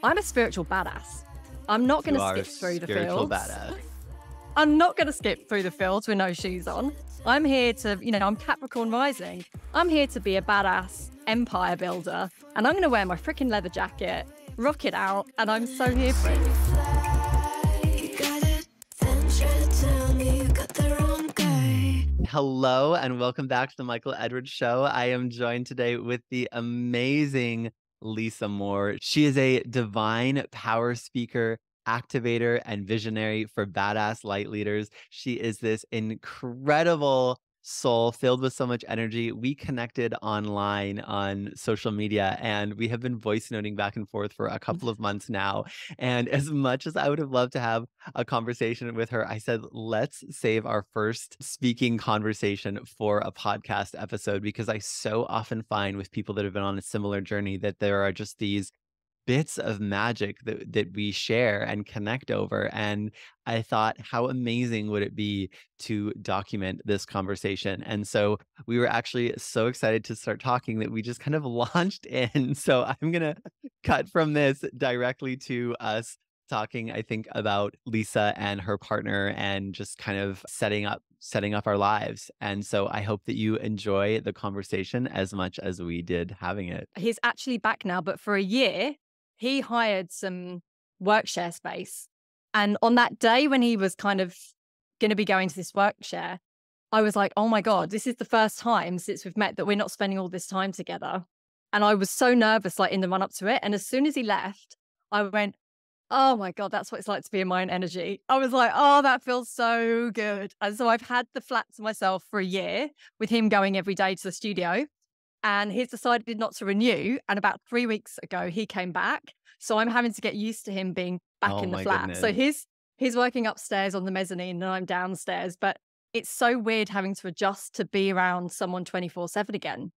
I'm a spiritual badass. I'm not going You to are a skip through the spiritual fields. badass. I'm not going to skip through the fields with no shoes on. I'm here to, I'm Capricorn rising. I'm here to be a badass empire builder. And I'm going to wear my freaking leather jacket, rock it out, and I'm so here for it. Hello and welcome back to the Michael Edwards Show. I am joined today with the amazing Lisa Moore. She is a divine power speaker, activator, and visionary for badass light leaders. She is this incredible soul filled with so much energy. We connected online on social media and we have been voice noting back and forth for a couple of months now. And as much as I would have loved to have a conversation with her, I said, let's save our first speaking conversation for a podcast episode, because I so often find with people that have been on a similar journey that there are just these bits of magic that we share and connect over. And I thought, how amazing would it be to document this conversation? And so we were actually so excited to start talking that we just kind of launched in. So I'm going to cut from this directly to us talking, I think, about Lisa and her partner and just kind of setting up our lives. And so I hope that you enjoy the conversation as much as we did having it. He's actually back now, but for a year, he hired some workshare space. And on that day when he was kind of going to be going to this workshare, I was like, oh my God, this is the first time since we've met that we're not spending all this time together. And I was so nervous, like in the run up to it. And as soon as he left, I went, oh my God, that's what it's like to be in my own energy. I was like, oh, that feels so good. And so I've had the flat to myself for a year with him going every day to the studio. And he's decided not to renew. And about 3 weeks ago, he came back. So I'm having to get used to him being back in the flat. Goodness. So he's working upstairs on the mezzanine and I'm downstairs. But it's so weird having to adjust to be around someone 24/7 again.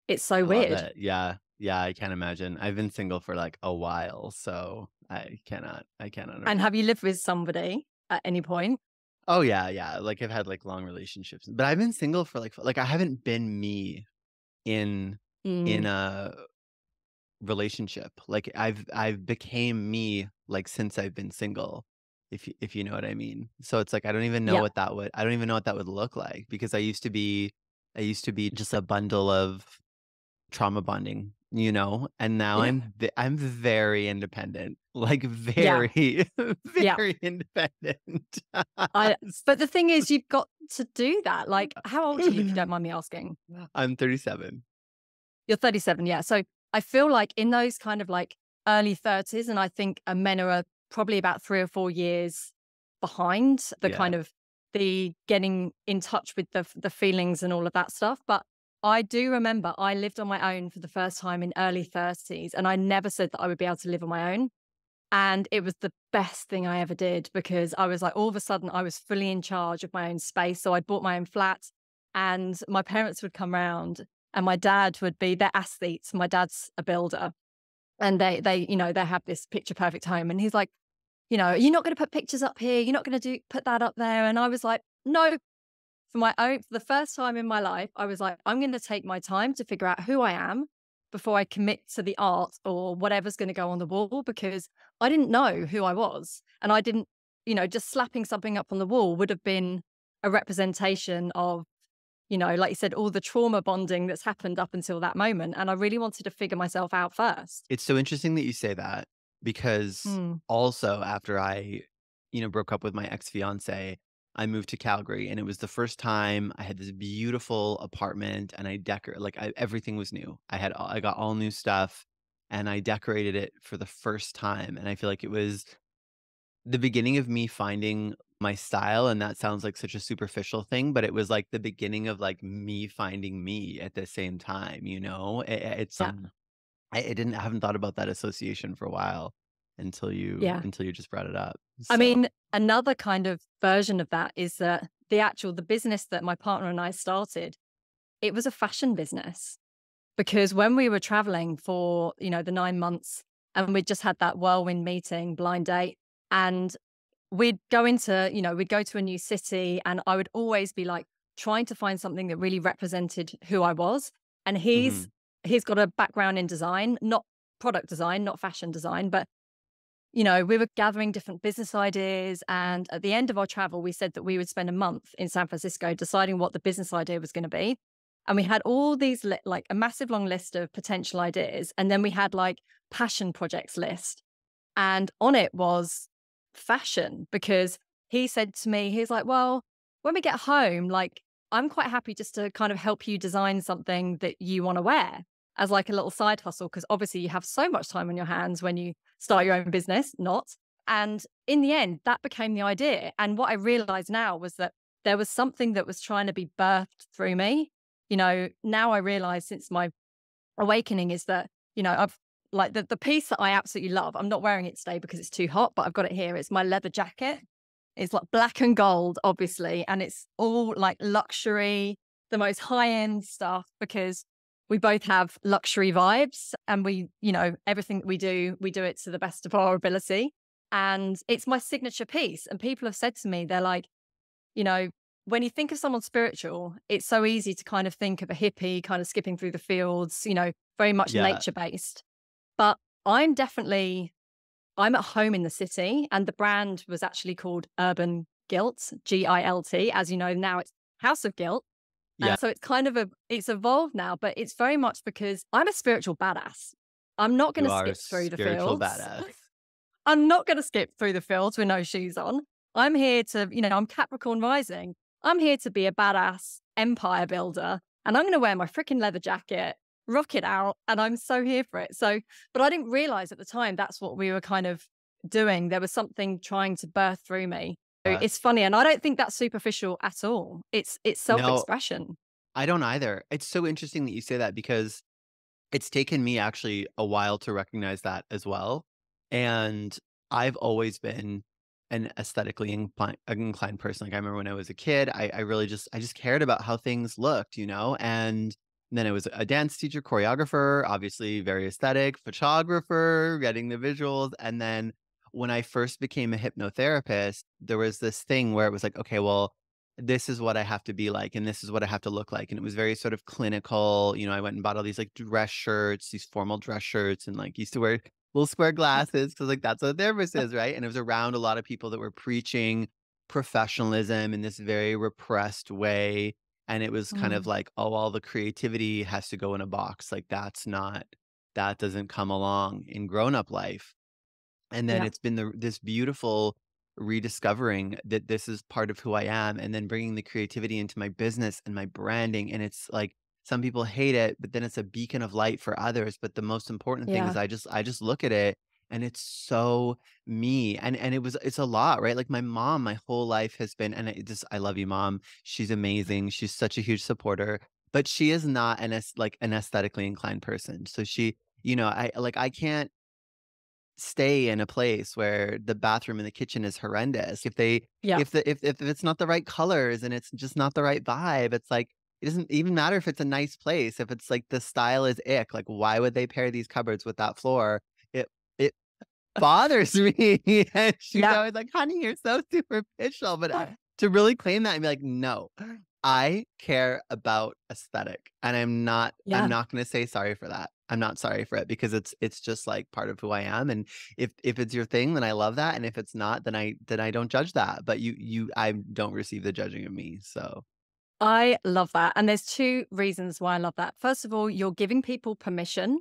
It's so weird. Yeah, I can't imagine. I've been single for like a while, so I cannot. And have you lived with somebody at any point? Oh yeah. Like I've had like long relationships, but I've been single for like I haven't been me in a relationship. Like I've became me like since I've been single, if you know what I mean. So it's like I don't even know what that would look like, because I used to be just a bundle of trauma bonding, and now I'm very independent, like very very independent. But the thing is, you've got to do that. Like, how old are you, if you don't mind me asking? I'm 37. You're 37, yeah. So I feel like in those kind of like early 30s, and I think men are probably about 3 or 4 years behind the kind of the getting in touch with the feelings and all of that stuff. But I do remember I lived on my own for the first time in early 30s, and I never said that I would be able to live on my own. And it was the best thing I ever did, because I was like, all of a sudden I was fully in charge of my own space. So I'd bought my own flat and my parents would come round and my dad would be, they're athletes. My dad's a builder and they have this picture perfect home. And he's like, you're not going to put pictures up here. You're not going to put that up there. And I was like, no. For the first time in my life, I was like, I'm going to take my time to figure out who I am before I commit to the art or whatever's going to go on the wall, because I didn't know who I was. And I didn't, just slapping something up on the wall would have been a representation of, like you said, all the trauma bonding that's happened up until that moment. And I really wanted to figure myself out first. It's so interesting that you say that, because also after I, broke up with my ex-fiance, I moved to Calgary, and it was the first time I had this beautiful apartment, and I decorated, everything was new. I got all new stuff, and I decorated it for the first time. And I feel like it was the beginning of me finding my style. And that sounds like such a superficial thing, but it was like the beginning of like me finding me at the same time, I haven't thought about that association for a while until you just brought it up. I mean, another kind of version of that is that the business that my partner and I started, it was a fashion business, because when we were traveling for, the 9 months and we'd just had that whirlwind meeting, blind date, and we'd go to a new city, and I would always be like trying to find something that really represented who I was. And he's got a background in design, not product design, not fashion design, but we were gathering different business ideas. And at the end of our travel, we said that we would spend a month in San Francisco deciding what the business idea was going to be. And we had all these, like a massive long list of potential ideas. And then we had like passion projects list. And on it was fashion, because he said to me, he's like, well, when we get home, like, I'm quite happy just to kind of help you design something that you want to wear as like a little side hustle. Cause obviously you have so much time on your hands when you start your own business, not. And in the end, that became the idea. And what I realized now was that there was something that was trying to be birthed through me. Now I realize, since my awakening, is that, I've like the piece that I absolutely love. I'm not wearing it today because it's too hot, but I've got it here. It's my leather jacket. It's like black and gold, obviously. And it's all like luxury, the most high end stuff, because we both have luxury vibes, and everything that we do it to the best of our ability. And it's my signature piece. And people have said to me, they're like, when you think of someone spiritual, it's so easy to kind of think of a hippie kind of skipping through the fields, very much Yeah. nature based. But I'm at home in the city, and the brand was actually called Urban Guilt, Gilt. As you know, now it's House of Guilt. Yeah. So it's kind of it's evolved now, but it's very much because I'm a spiritual badass. I'm not going You to are a skip through the spiritual fields. badass. I'm not going to skip through the fields with no shoes on. I'm here to, I'm Capricorn rising. I'm here to be a badass empire builder, and I'm going to wear my freaking leather jacket, rock it out, and I'm so here for it. So, but I didn't realize at the time that's what we were kind of doing. There was something trying to birth through me. So Uh, it's funny, and I don't think that's superficial at all. It's no, self-expression. I don't either. It's so interesting that you say that, because it's taken me actually a while to recognize that as well. And I've always been an aesthetically inclined person. Like, I remember when I was a kid, I really I just cared about how things looked, and then I was a dance teacher, choreographer, obviously very aesthetic, photographer, getting the visuals. And then when I first became a hypnotherapist, there was this thing where it was like, okay, well, this is what I have to be like, and this is what I have to look like. And it was very sort of clinical. I went and bought all these like dress shirts, these formal dress shirts, and like used to wear little square glasses, because like that's what a therapist is, right? And it was around a lot of people that were preaching professionalism in this very repressed way. And it was kind of Mm, like, oh, all the creativity has to go in a box. Like, that doesn't come along in grown-up life. And then yeah, it's been this beautiful rediscovering that this is part of who I am, and then bringing the creativity into my business and my branding. And it's like, some people hate it, but then it's a beacon of light for others. But the most important thing is, yeah, I just look at it, and it's so me. And it's a lot, right? Like, my mom, my whole life has been, and I love you, mom. She's amazing. She's such a huge supporter, but she is not like an aesthetically inclined person. So I can't stay in a place where the bathroom and the kitchen is horrendous. yeah, If it's not the right colors and it's just not the right vibe, it's like, it doesn't even matter if it's a nice place. If it's like the style is ick, like, why would they pair these cupboards with that floor? It bothers me. And she's yeah, always like, honey, you're so superficial. But to really claim that and be like, no, I care about aesthetic, and I'm yeah. not going to say sorry for that. I'm not sorry for it, because it's just like part of who I am. And if it's your thing, then I love that. And if it's not, then I don't judge that. But I don't receive the judging of me. So I love that. And there's two reasons why I love that. First of all, you're giving people permission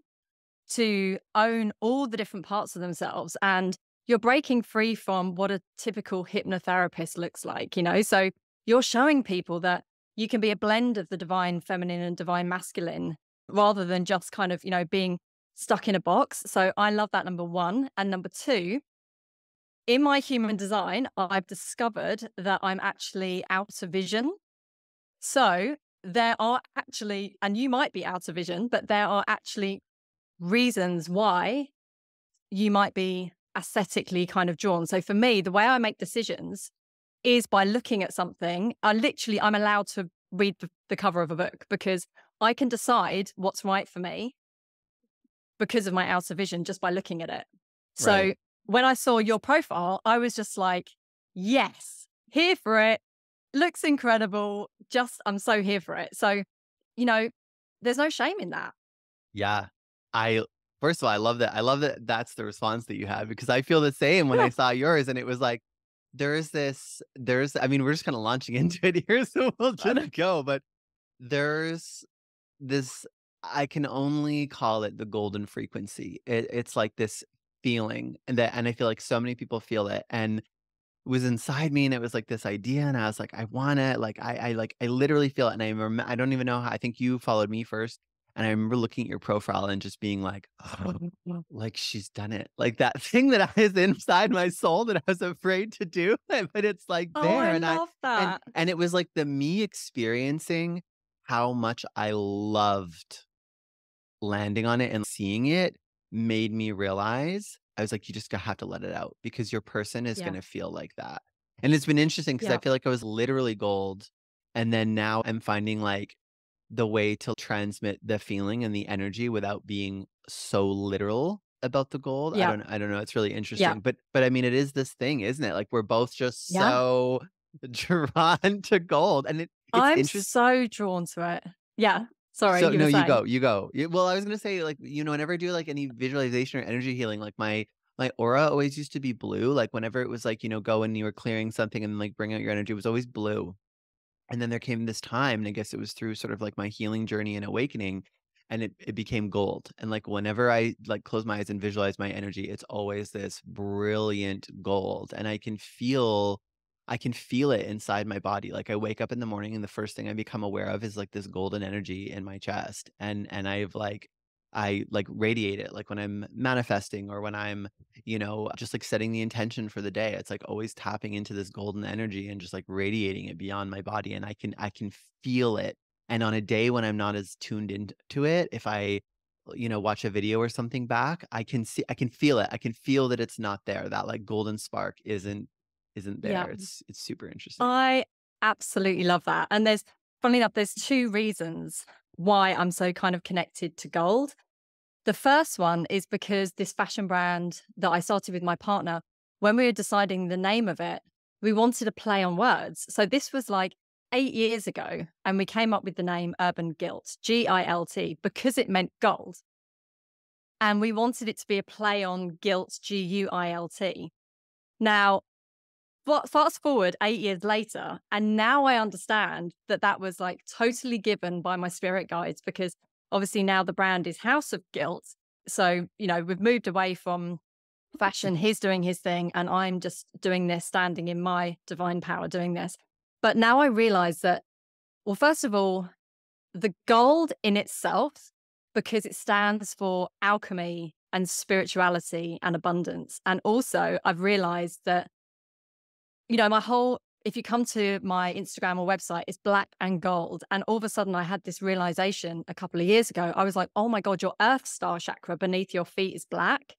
to own all the different parts of themselves, and you're breaking free from what a typical hypnotherapist looks like, So you're showing people that you can be a blend of the divine feminine and divine masculine, rather than just kind of, being stuck in a box. So I love that, number one. And number two, in my human design, I've discovered that I'm actually out of vision. So there are actually, and you might be out of vision, but there are actually reasons why you might be aesthetically kind of drawn. So for me, the way I make decisions is by looking at something. I'm allowed to read the cover of a book, because I can decide what's right for me because of my outer vision just by looking at it. right. So when I saw your profile, I was just like, yes, here for it. Looks incredible. I'm so here for it. So, you know, there's no shame in that. Yeah. I First of all, I love that. I love that that's the response that you had, because I feel the same when I saw yours, and it was like, I mean, we're just kind of launching into it here, so we'll just go. But there's this, I can only call it the golden frequency. It's like this feeling, and I feel like so many people feel it. And was inside me, and it was like this idea, and I was like, I want it. Like I literally feel it. And I don't even know how. I think you followed me first, and I remember looking at your profile and just being like, oh, like she's done it. Like that thing that I was inside my soul that I was afraid to do, but it's like Oh, there. I And love that. it was like the me experiencing how much I loved landing on it and seeing it made me realize, I was like, you just have to let it out, because your person is Yeah. going to feel like that. And it's been interesting because I Yeah. feel like I was literally gold. And then now I'm finding like the way to transmit the feeling and the energy without being so literal about the gold. Yeah. I don't know. It's really Yeah. interesting. But I mean, it is this thing, isn't it? Like we're both just Yeah. so drawn to gold. And it's I'm interesting. so drawn to it. Yeah. Sorry, So you were no, you saying. go, you go. Well, I was gonna say, like, whenever I do like any visualization or energy healing, like my aura always used to be blue. Like whenever it was like, go and you were clearing something and like bring out your energy, it was always blue. And then there came this time, and I guess it was through sort of like my healing journey and awakening, and it became gold. And like whenever I like close my eyes and visualize my energy, it's always this brilliant gold. And I can feel it inside my body. Like I wake up in the morning and the first thing I become aware of is like this golden energy in my chest. And I like radiate it, like when I'm manifesting or when I'm just like setting the intention for the day. It's like always tapping into this golden energy and just like radiating it beyond my body. And I can feel it. And on a day when I'm not as tuned into it, if I, watch a video or something back, I can feel it. I can feel that it's not there. That like golden spark isn't Yeah. there. It's super interesting. I absolutely love that. And funnily enough, there's two reasons why I'm so kind of connected to gold. The first one is because this fashion brand that I started with my partner, when we were deciding the name of it, we wanted to play on words. So this was like 8 years ago, and we came up with the name Urban Gilt, Gilt, because it meant gold. And we wanted it to be a play on guilt, Guilt. Now, but fast forward 8 years later, and now I understand that that was like totally given by my spirit guides, because obviously now the brand is House of Guilt. So, we've moved away from fashion. He's doing his thing, and I'm just doing this, standing in my divine power, doing this. But now I realize that, well, first of all, the gold in itself, because it stands for alchemy and spirituality and abundance. And also, I've realized that if you come to my Instagram or website, it's black and gold. And all of a sudden I had this realization a couple of years ago. I was like, oh my God, your earth star chakra beneath your feet is black.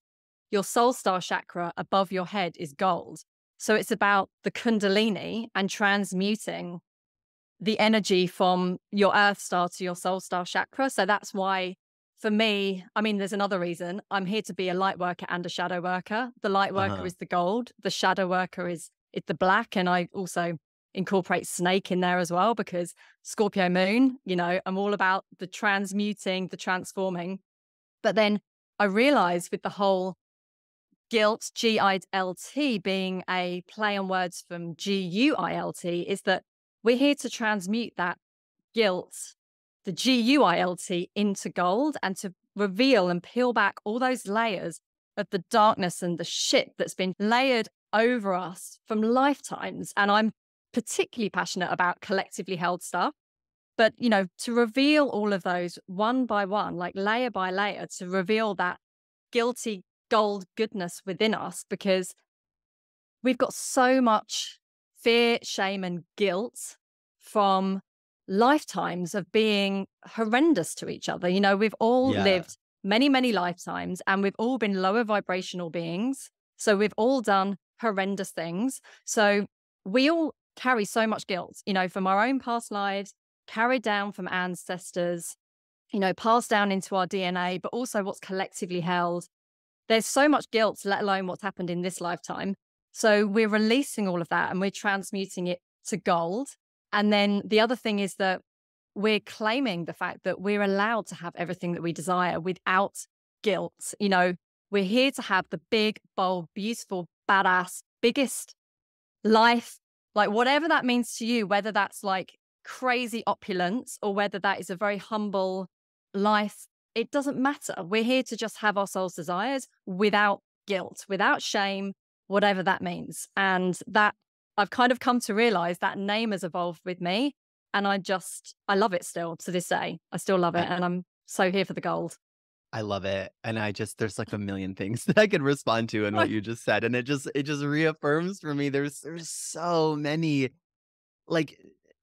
Your soul star chakra above your head is gold. So it's about the Kundalini and transmuting the energy from your earth star to your soul star chakra. So that's why, for me, I mean, there's another reason. I'm here to be a light worker and a shadow worker. The light worker Uh-huh. is the gold. The shadow worker is the black. And I also incorporate snake in there as well, because Scorpio moon, I'm all about the transmuting, the transforming. But then I realized with the whole guilt, Gilt, being a play on words from Guilt, is that we're here to transmute that guilt, the Guilt, into gold, and to reveal and peel back all those layers of the darkness and the shit that's been layered over us from lifetimes. And I'm particularly passionate about collectively held stuff. But, to reveal all of those one by one, like layer by layer, to reveal that guilty gold goodness within us, because we've got so much fear, shame, and guilt from lifetimes of being horrendous to each other. We've all Yeah. lived many, many lifetimes, and we've all been lower vibrational beings. So we've all done horrendous things. So we all carry so much guilt, from our own past lives, carried down from ancestors, passed down into our DNA, but also what's collectively held. There's so much guilt, let alone what's happened in this lifetime. So we're releasing all of that and we're transmuting it to gold. And then the other thing is that we're claiming the fact that we're allowed to have everything that we desire without guilt. You know, we're here to have the big, bold, beautiful, badass, biggest life, like whatever that means to you, whether that's like crazy opulence or whether that is a very humble life, it doesn't matter. We're here to just have our soul's desires without guilt, without shame, whatever that means. And that I've kind of come to realize that name has evolved with me. And I love it still to this day. I still love it. I, And I'm so here for the gold. I love it. And there's like a million things that I could respond to in what you just said. And it just reaffirms for me, there's so many, like,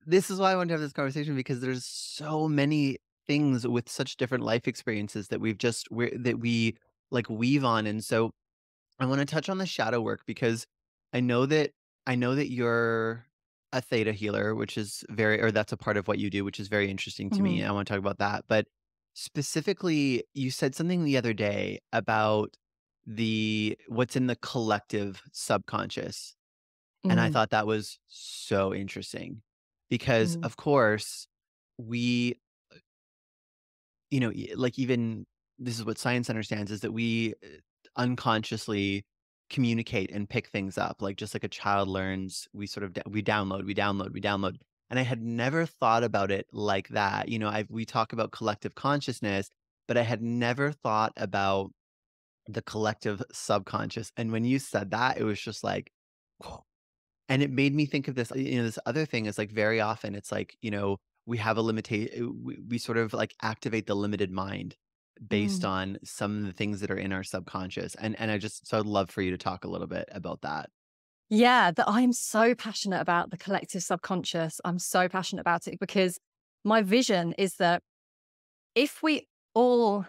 this is why I want to have this conversation, because there's so many things with such different life experiences that that we like weave on. And so I want to touch on the shadow work, because I know that you're a theta healer, which is or that's a part of what you do, which is very interesting to me. Mhm. And I want to talk about that. But specifically, you said something the other day about the what's in the collective subconscious. And I Mhm. thought that was so interesting because, Mhm. of course, we, like, even this is what science understands, is that we unconsciously communicate and pick things up. Like, just like a child learns, we sort of, we download, we download, we download. And I had never thought about it like that. We talk about collective consciousness, but I had never thought about the collective subconscious. And when you said that, it was just like, and it made me think of this, this other thing is, like, very often it's like, we have a limitation. We sort of like activate the limited mind based Mhm. on some of the things that are in our subconscious. And so I'd love for you to talk a little bit about that. Yeah, that I'm so passionate about the collective subconscious. I'm so passionate about it because my vision is that if we all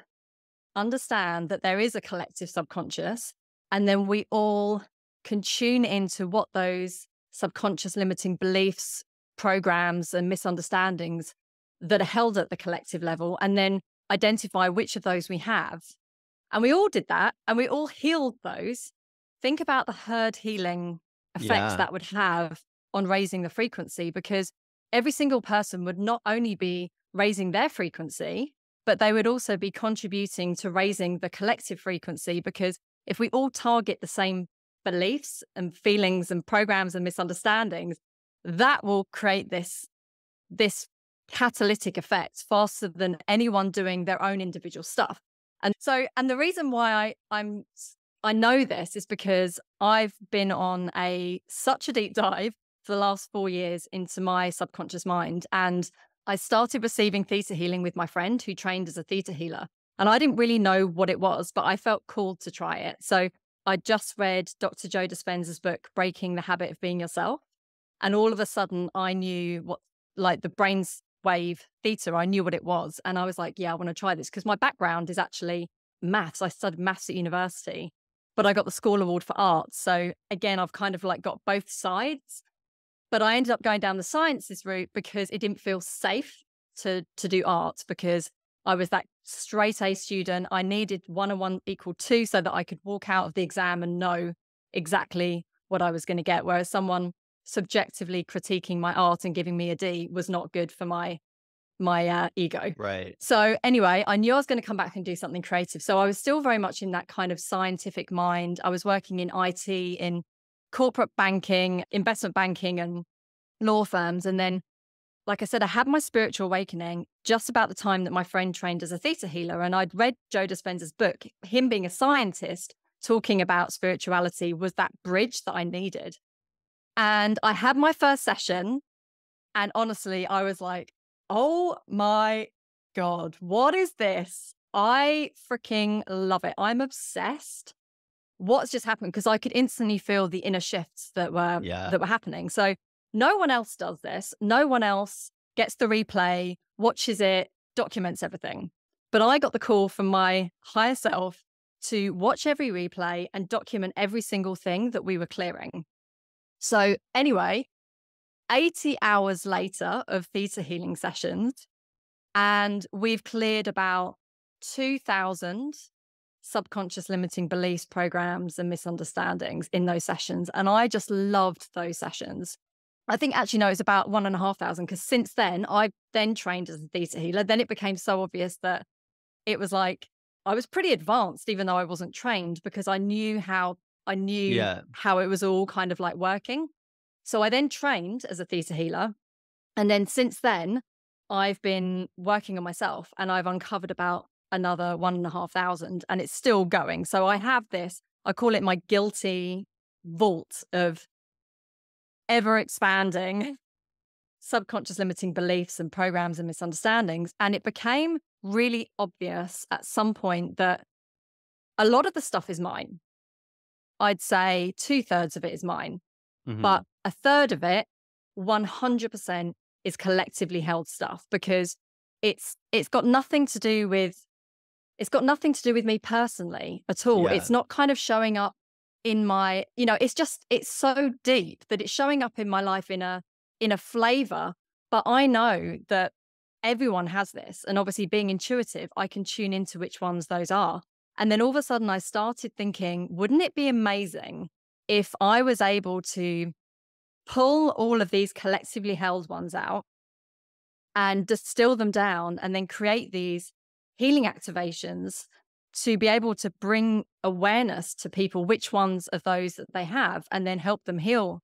understand that there is a collective subconscious, and then we all can tune into what those subconscious limiting beliefs, programs, and misunderstandings that are held at the collective level, and then identify which of those we have. And we all did that and we all healed those. Think about the herd healing effect Yeah. that would have on raising the frequency, because every single person would not only be raising their frequency, but they would also be contributing to raising the collective frequency. Because if we all target the same beliefs and feelings and programs and misunderstandings, that will create this catalytic effect faster than anyone doing their own individual stuff. And the reason why I know this is because I've been on such a deep dive for the last 4 years into my subconscious mind. And I started receiving theta healing with my friend who trained as a theta healer. And I didn't really know what it was, but I felt called to try it. So I just read Dr. Joe Dispenza's book, Breaking the Habit of Being Yourself. And all of a sudden I knew what, like, the brain's wave theta, I knew what it was. And I was like, yeah, I want to try this, because my background is actually maths. I studied maths at university, but I got the school award for arts. So again, I've kind of like got both sides, but I ended up going down the sciences route because it didn't feel safe to do arts, because I was that straight A student. I needed 1 and 1 = 2 so that I could walk out of the exam and know exactly what I was going to get. Whereas someone subjectively critiquing my art and giving me a D was not good for my ego. Right. So anyway, I knew I was going to come back and do something creative. So I was still very much in that kind of scientific mind. I was working in IT, in corporate banking, investment banking, and law firms. And then, like I said, I had my spiritual awakening just about the time that my friend trained as a theta healer. And I'd read Joe Dispenza's book. Him being a scientist talking about spirituality was that bridge that I needed. And I had my first session. And honestly, I was like, oh my God, what is this? I freaking love it. I'm obsessed. What's just happened? Because I could instantly feel the inner shifts Yeah. that were happening. So no one else does this. No one else gets the replay, watches it, documents everything. But I got the call from my higher self to watch every replay and document every single thing that we were clearing. So anyway, 80 hours later of theta healing sessions, and we've cleared about 2,000 subconscious limiting beliefs, programs, and misunderstandings in those sessions. And I just loved those sessions. I think actually, no, it's about 1,500, because since then, I've then trained as a theta healer. Then it became so obvious that it was like I was pretty advanced, even though I wasn't trained, because I knew Yeah. how it was all kind of like working. So I then trained as a theta healer. And then since then, I've been working on myself and I've uncovered about another 1,500 and it's still going. So I have this, I call it my guilty vault of ever expanding subconscious limiting beliefs and programs and misunderstandings. And it became really obvious at some point that a lot of the stuff is mine. I'd say 2/3 of it is mine, Mhm. but a third of it, 100% is collectively held stuff because it's got nothing to do with me personally at all. Yeah. It's not kind of showing up in my, it's so deep that it's showing up in my life in a flavor. But I know that everyone has this. And obviously being intuitive, I can tune into which ones those are. And then all of a sudden I started thinking, wouldn't it be amazing if I was able to pull all of these collectively held ones out and distill them down and then create these healing activations to be able to bring awareness to people which ones of those that they have and then help them heal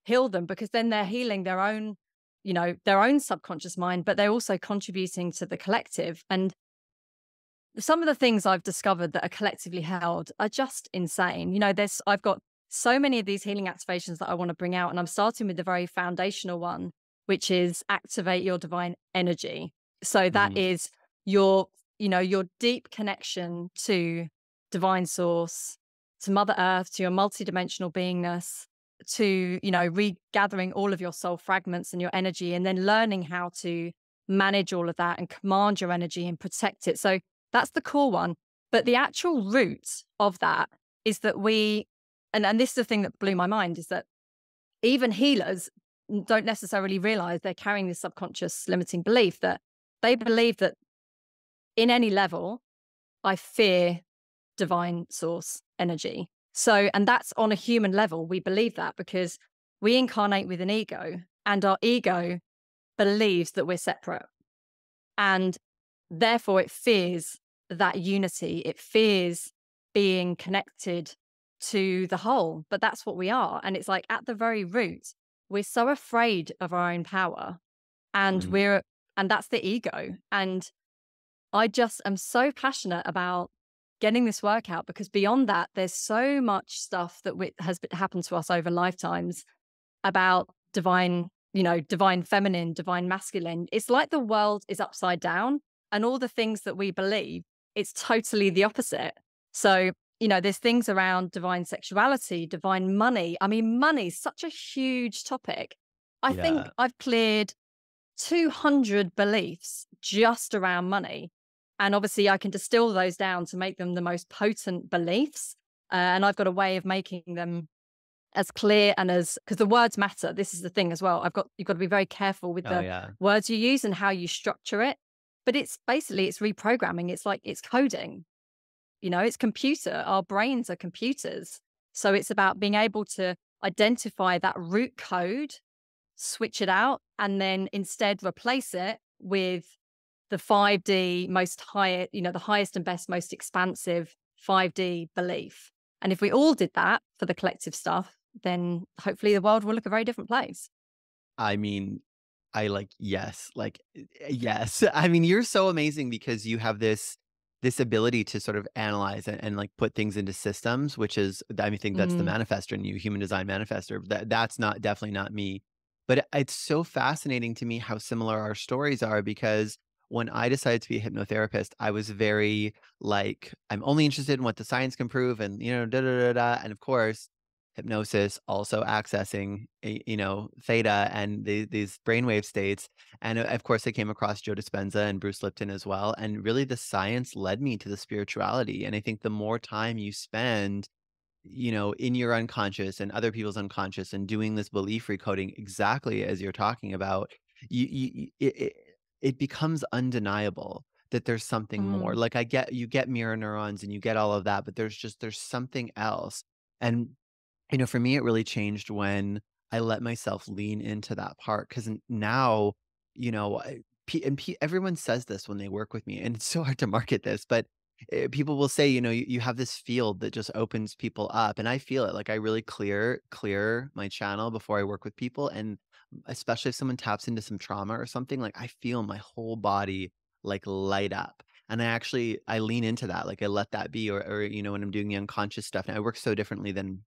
them, because then they're healing their own, their own subconscious mind, but they're also contributing to the collective. And some of the things I've discovered that are collectively held are just insane. I've got so many of these healing activations that I want to bring out, and I'm starting with the very foundational one, which is activate your divine energy. So that Mhm. is your deep connection to divine source, to Mother Earth, to your multidimensional beingness, to, regathering all of your soul fragments and your energy, and then learning how to manage all of that and command your energy and protect it. So that's the core one. But the actual root of that is that and this is the thing that blew my mind, is that even healers don't necessarily realize they're carrying this subconscious limiting belief that they believe that in any level, I fear divine source energy. So, and that's on a human level. We believe that because we incarnate with an ego and our ego believes that we're separate. And therefore, it fears that unity. It fears being connected to the whole. But that's what we are. And it's like at the very root, we're so afraid of our own power. And Mhm. and that's the ego. And I just am so passionate about getting this work out because beyond that, there's so much stuff that happened to us over lifetimes about divine feminine, divine masculine. It's like the world is upside down and all the things that we believe, it's totally the opposite. So, there's things around divine sexuality, divine money. I mean, money is such a huge topic. I think Yeah. I've cleared 200 beliefs just around money. And obviously, I can distill those down to make them the most potent beliefs. And I've got a way of making them as clear and because the words matter. This is the thing as well. You've got to be very careful with Oh, the yeah. words you use and how you structure it. But it's reprogramming. It's like it's coding. It's computer. Our brains are computers. So it's about being able to identify that root code, switch it out, and then instead replace it with the 5D the highest and best, most expansive 5D belief. And if we all did that for the collective stuff, then hopefully the world will look a very different place. I mean, yes, yes. I mean, you're so amazing because you have this ability to sort of analyze and like put things into systems, which is I think that's the Mm, manifestor in you, human design manifestor. That's not definitely not me. But it's so fascinating to me how similar our stories are because when I decided to be a hypnotherapist, I was very like, I'm only interested in what the science can prove and da da da da. And of course, hypnosis, also accessing, theta and these brainwave states. And of course, I came across Joe Dispenza and Bruce Lipton as well. And really, the science led me to the spirituality. And I think the more time you spend, in your unconscious and other people's unconscious and doing this belief recoding exactly as you're talking about, it becomes undeniable that there's something more. mm, Like you get mirror neurons and you get all of that, but there's something else. And for me, it really changed when I let myself lean into that part because now, everyone says this when they work with me, and it's so hard to market this, but people will say, you have this field that just opens people up, and I feel it. Like I really clear my channel before I work with people, and especially if someone taps into some trauma or something, like I feel my whole body like light up. And I lean into that. Like I let that be, or when I'm doing the unconscious stuff, and I work so differently than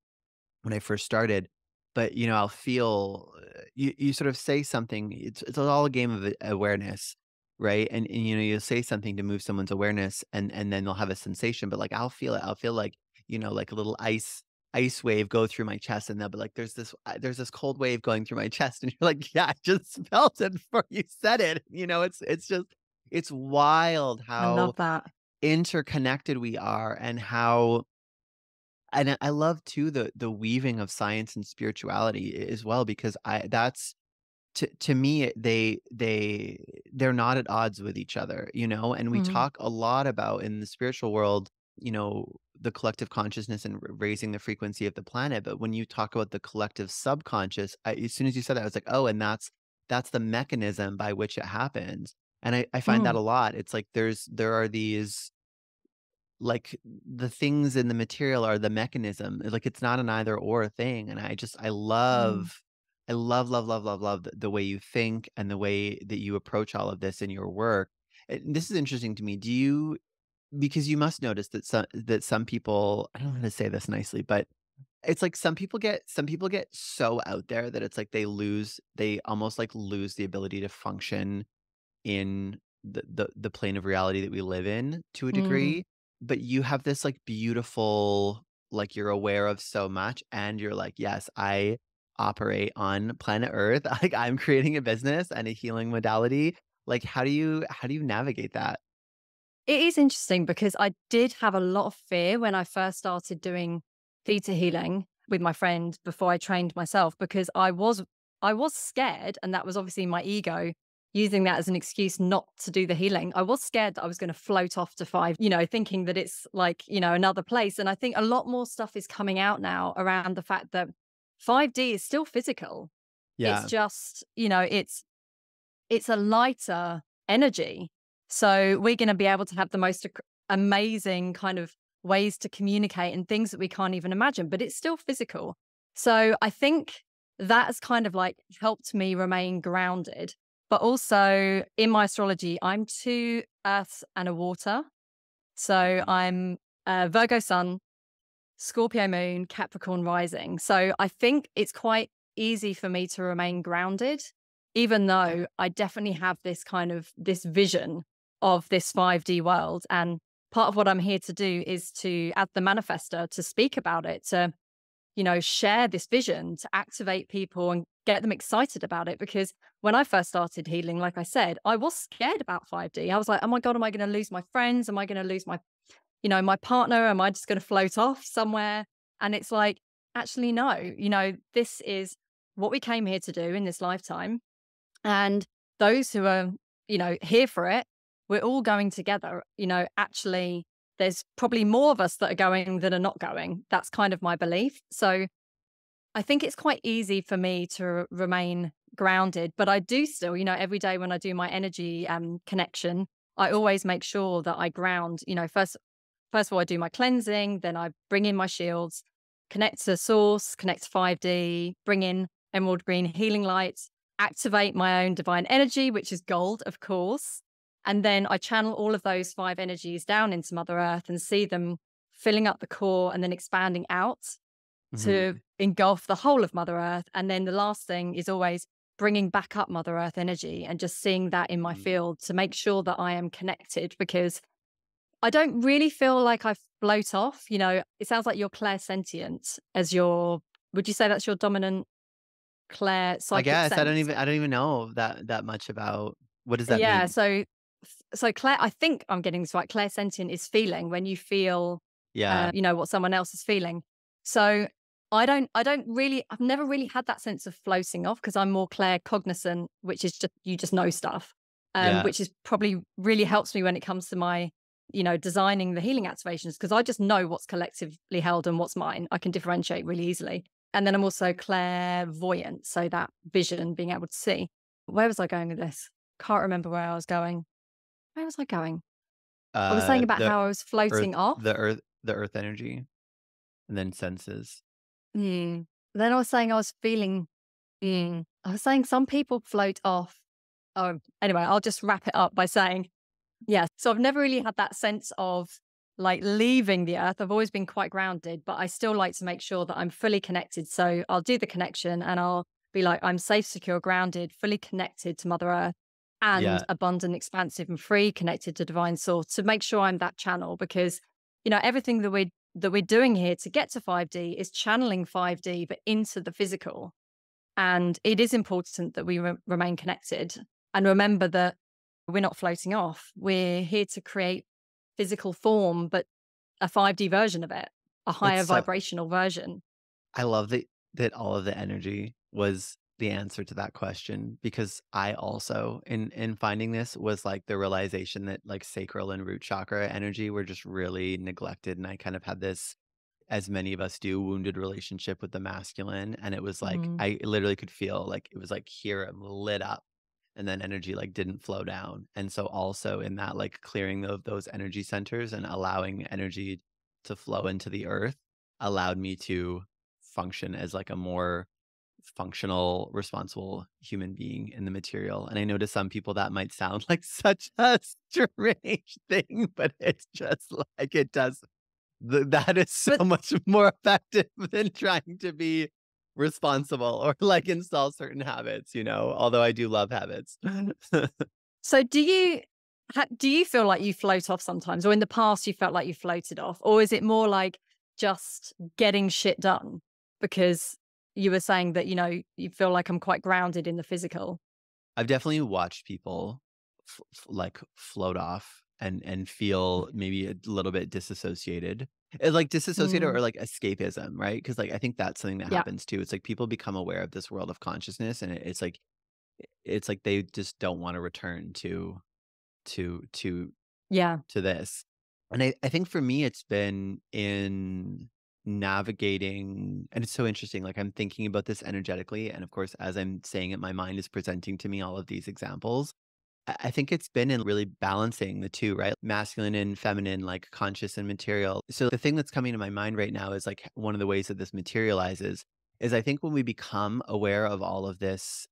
when I first started. But, I'll feel you sort of say something. It's all a game of awareness, right? And you'll say something to move someone's awareness, and then they'll have a sensation. But like I'll feel it. I'll feel like like a little ice wave go through my chest, and they'll be like, "There's this cold wave going through my chest," and you're like, "Yeah, I just felt it before you said it." It's wild I how love that. interconnected we are, and how and I love too the weaving of science and spirituality as well, because I that's to me they're not at odds with each other, and we Mm, talk a lot about in the spiritual world, the collective consciousness and raising the frequency of the planet. But when you talk about the collective subconscious, as soon as you said that, I was like, oh, and that's the mechanism by which it happens. And I find that mm, a lot. It's like there are these, like, the things in the material are the mechanism. Like, it's not an either or thing, and mm. I love the way you think and the way that you approach all of this in your work. This is interesting to me. Do you Because you must notice that some people, I don't know how to say this nicely, but it's like some people get so out there that it's like they almost, like, lose the ability to function in the plane of reality that we live in to a Mm. degree. But you have this, like, beautiful, like, you're aware of so much, and you're like, "Yes, I operate on planet Earth." Like, I'm creating a business and a healing modality. Like, how do you navigate that? It is interesting because I did have a lot of fear when I first started doing theta healing with my friend before I trained myself, because I was scared, and that was obviously my ego using that as an excuse not to do the healing. I was scared that I was going to float off to five, thinking that it's like, another place. And I think a lot more stuff is coming out now around the fact that 5D is still physical. It's Yeah. just, it's a lighter energy. So we're going to be able to have the most amazing kind of ways to communicate and things that we can't even imagine, but it's still physical. So I think that has kind of like helped me remain grounded. But also in my astrology, I'm two earths and a water. So Mhm. I'm Virgo sun, Scorpio moon, Capricorn rising. So I think it's quite easy for me to remain grounded, even though I definitely have this kind of this vision of this 5D world. And part of what I'm here to do is to add the manifester, to speak about it, to, share this vision, to activate people and get them excited about it. Because when I first started healing, like I said, I was scared about 5D. I was like, oh my God, am I going to lose my friends? Am I going to lose my partner? Am I just going to float off somewhere? And it's like, actually, no, this is what we came here to do in this lifetime. And those who are, here for it, we're all going together. Actually, there's probably more of us that are going than are not going. That's kind of my belief. So I think it's quite easy for me to remain grounded, but I do still, every day when I do my energy connection, I always make sure that I ground. First of all, I do my cleansing, then I bring in my shields, connect to source, connect to 5D, bring in emerald green healing lights, activate my own divine energy, which is gold, of course. And then I channel all of those five energies down into Mother Earth and see them filling up the core and then expanding out Mhm. to engulf the whole of Mother Earth. And then the last thing is always bringing back up Mother Earth energy and just seeing that in my Mhm. field to make sure that I am connected, because I don't really feel like I float off. It sounds like you're clairsentient as would you say that's your dominant clair I psychic guess sense? I don't even know that much about what does that Yeah. mean? So Claire, I think I'm getting this right. Clairsentient is feeling when you feel, Yeah. what someone else is feeling. So I don't really, I've never really had that sense of floating off, because I'm more claircognizant, which is just, you just know stuff, Yeah. which is probably really helps me when it comes to my, designing the healing activations, because I just know what's collectively held and what's mine. I can differentiate really easily. And then I'm also clairvoyant. So that vision, being able to see. Where was I going with this? Can't remember where I was going. Where was I going? I was saying about the how I was earth, floating off. the earth energy, and then senses. Mm. Then I was saying I was feeling, I was saying some people float off. Oh, anyway, I'll just wrap it up by saying, yeah. So I've never really had that sense of like leaving the earth. I've always been quite grounded, but I still like to make sure that I'm fully connected. So I'll do the connection and I'll be like, I'm safe, secure, grounded, fully connected to Mother Earth and Yeah, abundant, expansive, and free, connected to divine source to make sure I'm that channel because, everything that we're doing here to get to 5D is channeling 5D, but into the physical. And it is important that we remain connected and remember that we're not floating off. We're here to create physical form, but a 5D version of it, a it's higher so vibrational version. I love that all of the energy was the answer to that question because I also in finding this was like the realization that like sacral and root chakra energy were just really neglected, and I kind of had this, as many of us do, wounded relationship with the masculine, and it was like Mm, I literally could feel like it was like here it lit up, and then energy like didn't flow down. And so also in that like clearing of those energy centers and allowing energy to flow into the earth allowed me to function as like a more functional, responsible human being in the material. And I know to some people that might sound like such a strange thing, but it's just like it does. That is so but much more effective than trying to be responsible or like install certain habits, although I do love habits. so do you feel like you float off sometimes, or in the past you felt like you floated off, or is it more like just getting shit done? Because you were saying that, you feel like I'm quite grounded in the physical. I've definitely watched people like float off and feel maybe a little bit disassociated. Like disassociated Mm, or like escapism, right? Because like I think that's something that yeah. happens too. It's like people become aware of this world of consciousness, and it's like they just don't want to return to to Yeah. to this. And I think for me, it's been in navigating, and it's so interesting. Like I'm thinking about this energetically. And of course, as I'm saying it, my mind is presenting to me all of these examples. I think it's been in really balancing the two, right? Masculine and feminine, like conscious and material. So the thing that's coming to my mind right now is like one of the ways that this materializes is I think when we become aware of all of this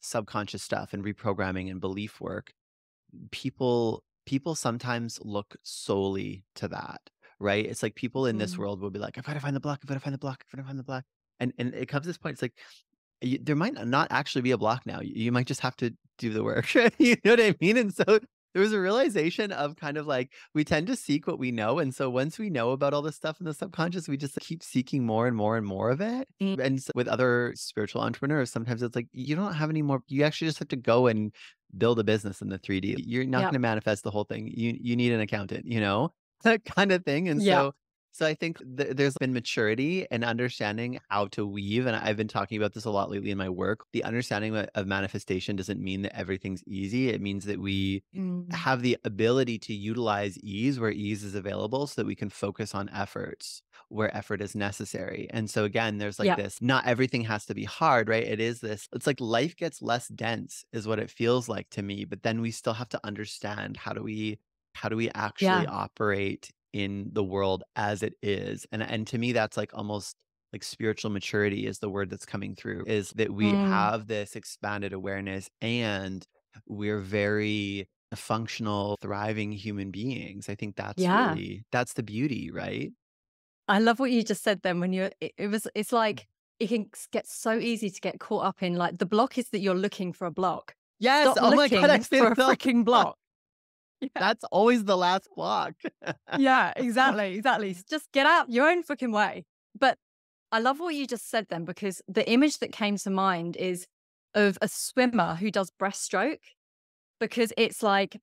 subconscious stuff and reprogramming and belief work, people sometimes look solely to that, right? It's like people in this Mm, world will be like, I've got to find the block, I've got to find the block, I've got to find the block. And it comes to this point, it's like there might not actually be a block now. You might just have to do the work. You know what I mean? And so there was a realization of kind of like we tend to seek what we know. And so once we know about all this stuff in the subconscious, we just keep seeking more and more and more of it. And with other spiritual entrepreneurs, sometimes it's like you don't have any more. You actually just have to go and build a business in the 3D. You're not yeah. going to manifest the whole thing. You need an accountant, that kind of thing. And Yeah. so I think there's been maturity and understanding how to weave, and I've been talking about this a lot lately in my work. The understanding of manifestation doesn't mean that everything's easy. It means that we Mm, have the ability to utilize ease where ease is available so that we can focus on efforts where effort is necessary. And so again, there's like yeah. this, not everything has to be hard, right? It is this, it's like life gets less dense is what it feels like to me, but then we still have to understand how do we actually Yeah. operate in the world as it is. And to me that's like almost like spiritual maturity is the word that's coming through, is that we Mm, have this expanded awareness and we're very functional, thriving human beings. I think yeah. that's the beauty, right? I love what you just said then when it's like it can get so easy to get caught up in like the block is that you're looking for a block. Yes. Stop Oh my God, I looking say for a that all the freaking time. block. Yeah. That's always the last block. Yeah, exactly. Exactly. Just get out your own freaking way. But I love what you just said then because the image that came to mind is of a swimmer who does breaststroke because it's like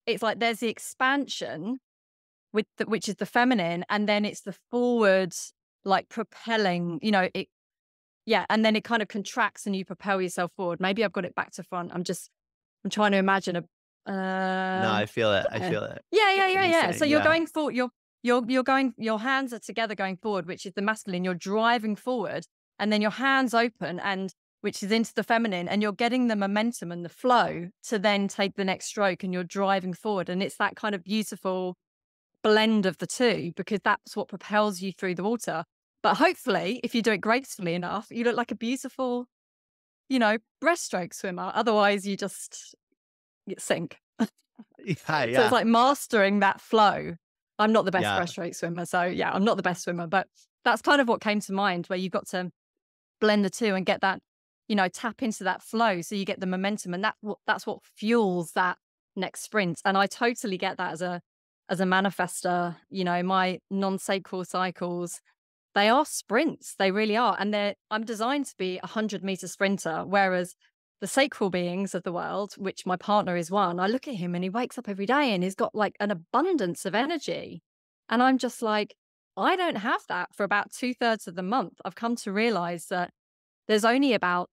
there's the expansion which is the feminine, and then it's the forward, like propelling, it, yeah, and then it kind of contracts and you propel yourself forward. Maybe I've got it back to front. I'm trying to imagine No, I feel it. I yeah, feel it. yeah, yeah, What yeah, you're yeah. So saying. you're Yeah. going forward, you're going, your hands are together going forward, which is the masculine. You're driving forward, and then your hands open, and which is into the feminine, and you're getting the momentum and the flow to then take the next stroke and you're driving forward. And it's that kind of beautiful blend of the two, because that's what propels you through the water. But hopefully, if you do it gracefully enough, you look like a beautiful, breaststroke swimmer. Otherwise, you sink. Yeah, So it's yeah, like mastering that flow. I'm not the best yeah. breaststroke swimmer. So yeah, I'm not the best swimmer, but that's kind of what came to mind, where you've got to blend the two and get that, tap into that flow. So you get the momentum, and that's what fuels that next sprint. And I totally get that as a manifester. My non-sacral cycles, they are sprints. They really are. And I'm designed to be a 100-meter sprinter, whereas the sacral beings of the world, which my partner is one, I look at him and he wakes up every day and he's got like an abundance of energy. And I'm just like, I don't have that for about 2/3 of the month. I've come to realize that there's only about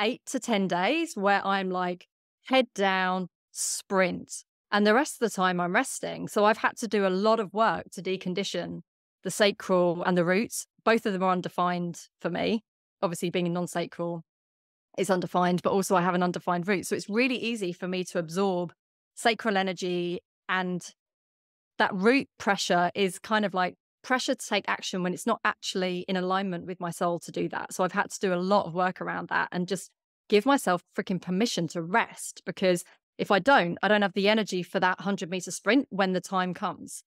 8 to 10 days where I'm like head down, sprint. And the rest of the time I'm resting. So I've had to do a lot of work to decondition the sacral and the roots. Both of them are undefined for me. Obviously, being a non-sacral is undefined, but also I have an undefined root. So it's really easy for me to absorb sacral energy, and that root pressure is kind of like pressure to take action when it's not actually in alignment with my soul to do that. So I've had to do a lot of work around that and just give myself freaking permission to rest, because if I don't have the energy for that 100-meter sprint when the time comes.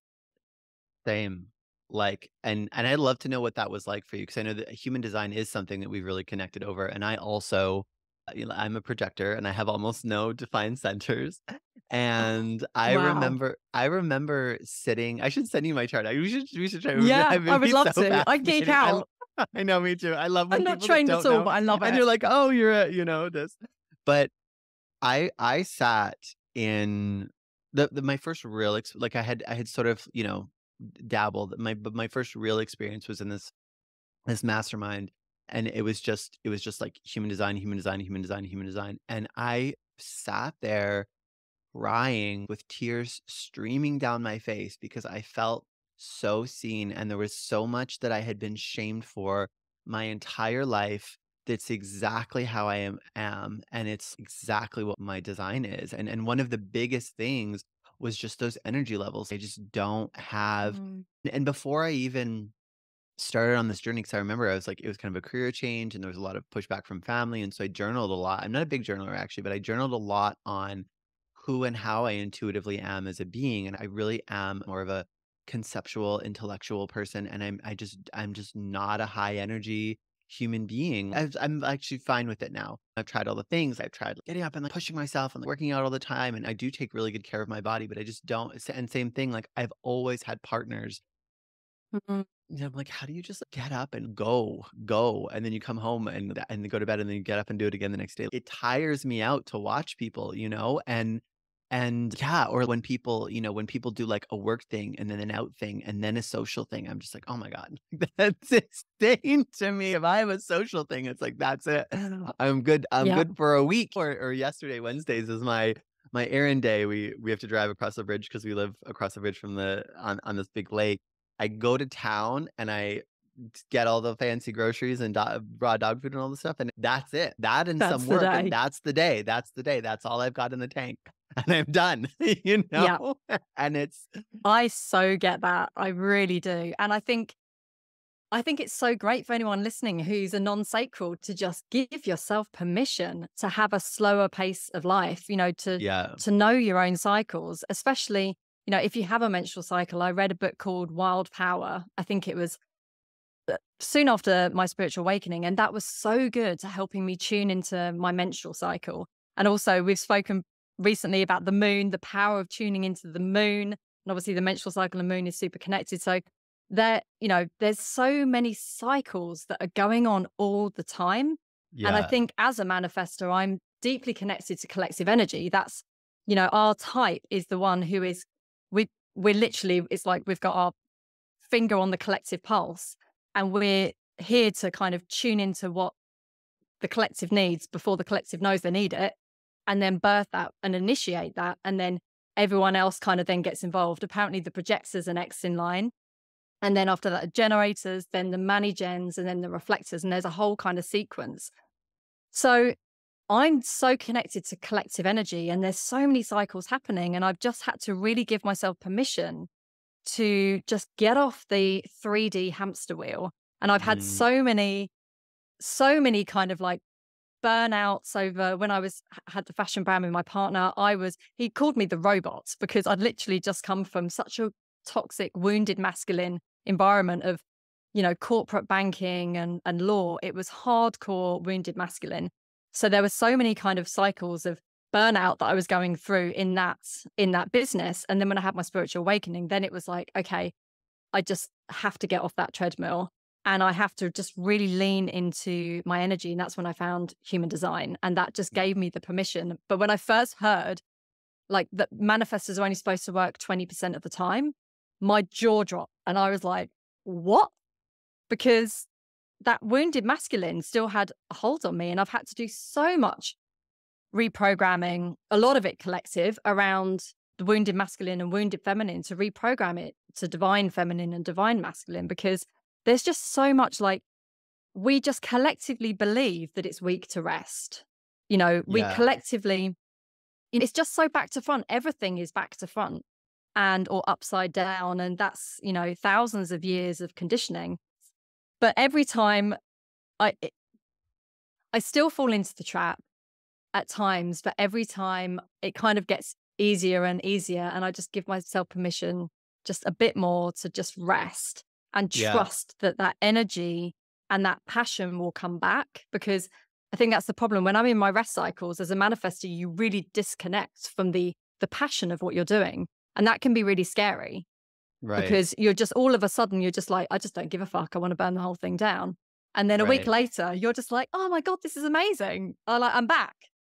Same. Like, and I'd love to know what that was like for you, because I know that human design is something that we've really connected over. And I also, I'm a projector and I have almost no defined centers. And Wow. I remember sitting. I should send you my chart. We should try. Yeah, It I would would be love so to. I geek fascinating. out. I know, me too. I love I'm when not people that trained at don't all, know, but I love and it. you're like, oh, you're a, this. But I sat in my first real like I had sort of, dabbled. But my first real experience was in this mastermind, and it was just like human design, human design, human design, human design. And I sat there crying with tears streaming down my face because I felt so seen, and there was so much that I had been shamed for my entire life. That's exactly how I am, and it's exactly what my design is. And one of the biggest things was just those energy levels. I just don't have. Mm. And before I even started on this journey, because I remember I was like, it was kind of a career change and there was a lot of pushback from family. And so I journaled a lot. I'm not a big journaler actually, but I journaled a lot on who and how I intuitively am as a being. And I really am more of a conceptual, intellectual person. And I'm just not a high energy human being. I'm actually fine with it now. I've tried all the things. I've tried getting up and like pushing myself and like, working out all the time. And I do take really good care of my body, but I just don't. And same thing, like I've always had partners. Mhm. Yeah, I'm like, how do you just get up and go, and then you come home and go to bed and then you get up and do it again the next day? It tires me out to watch people, and yeah, or when people do like a work thing and then an out thing and then a social thing, I'm just like, oh my God, that's insane to me. If I have a social thing, it's like that's it. I'm good. I'm Yeah. good for a week. Or yesterday, Wednesdays is my errand day. We have to drive across the bridge because we live across the bridge from the on this big lake. I go to town and I get all the fancy groceries and raw dog food and all the stuff, and that's it. That and That's some the work, and day. that's the day. That's the day. That's all I've got in the tank, and I'm done. You Yeah. know, and it's I so get that. I really do. And I think it's so great for anyone listening who's a non-sacral to just give yourself permission to have a slower pace of life, yeah, to know your own cycles, especially, if you have a menstrual cycle. I read a book called Wild Power. I think it was soon after my spiritual awakening, and that was so good to helping me tune into my menstrual cycle. And also, we've spoken recently about the moon, the power of tuning into the moon, and obviously the menstrual cycle and moon is super connected. So there's so many cycles that are going on all the time. And I yeah, think as a manifestor, I'm deeply connected to collective energy. That's, our type is the one who is, we're literally, it's like we've got our finger on the collective pulse, and we're here to kind of tune into what the collective needs before the collective knows they need it, and then birth that and initiate that. And then everyone else kind of then gets involved. Apparently the projectors are next in line. And then after that, the generators, then the manigens, and then the reflectors. And there's a whole kind of sequence. So I'm so connected to collective energy and there's so many cycles happening. And I've just had to really give myself permission to just get off the 3D hamster wheel. And I've had Mm, so many kind of like burnouts over when I had the fashion brand with my partner. He called me the robot because I'd literally just come from such a toxic, wounded masculine environment of, corporate banking and law. It was hardcore wounded masculine. So there were so many kind of cycles of burnout that I was going through in that business. And then when I had my spiritual awakening, then it was like, okay, I just have to get off that treadmill and I have to just really lean into my energy. And that's when I found human design. And that just gave me the permission. But when I first heard like that manifestors are only supposed to work 20% of the time, my jaw dropped. And I was like, what? Because that wounded masculine still had a hold on me. And I've had to do so much reprogramming, a lot of it collective around the wounded masculine and wounded feminine to reprogram it to divine feminine and divine masculine, because there's just so much like we just collectively believe that it's weak to rest. We yeah. collectively, it's just so back to front. Everything is back to front and or upside down. And that's, thousands of years of conditioning. But every time I, I still fall into the trap at times, but every time it kind of gets easier and easier. And I just give myself permission just a bit more to just rest and Yeah. trust that that energy and that passion will come back. Because I think that's the problem. When I'm in my rest cycles as a manifestor, you really disconnect from the passion of what you're doing. And that can be really scary Right. because you're just all of a sudden, you're just like, I just don't give a fuck. I want to burn the whole thing down. And then a week Right. later, you're just like, oh my God, this is amazing. I'm back.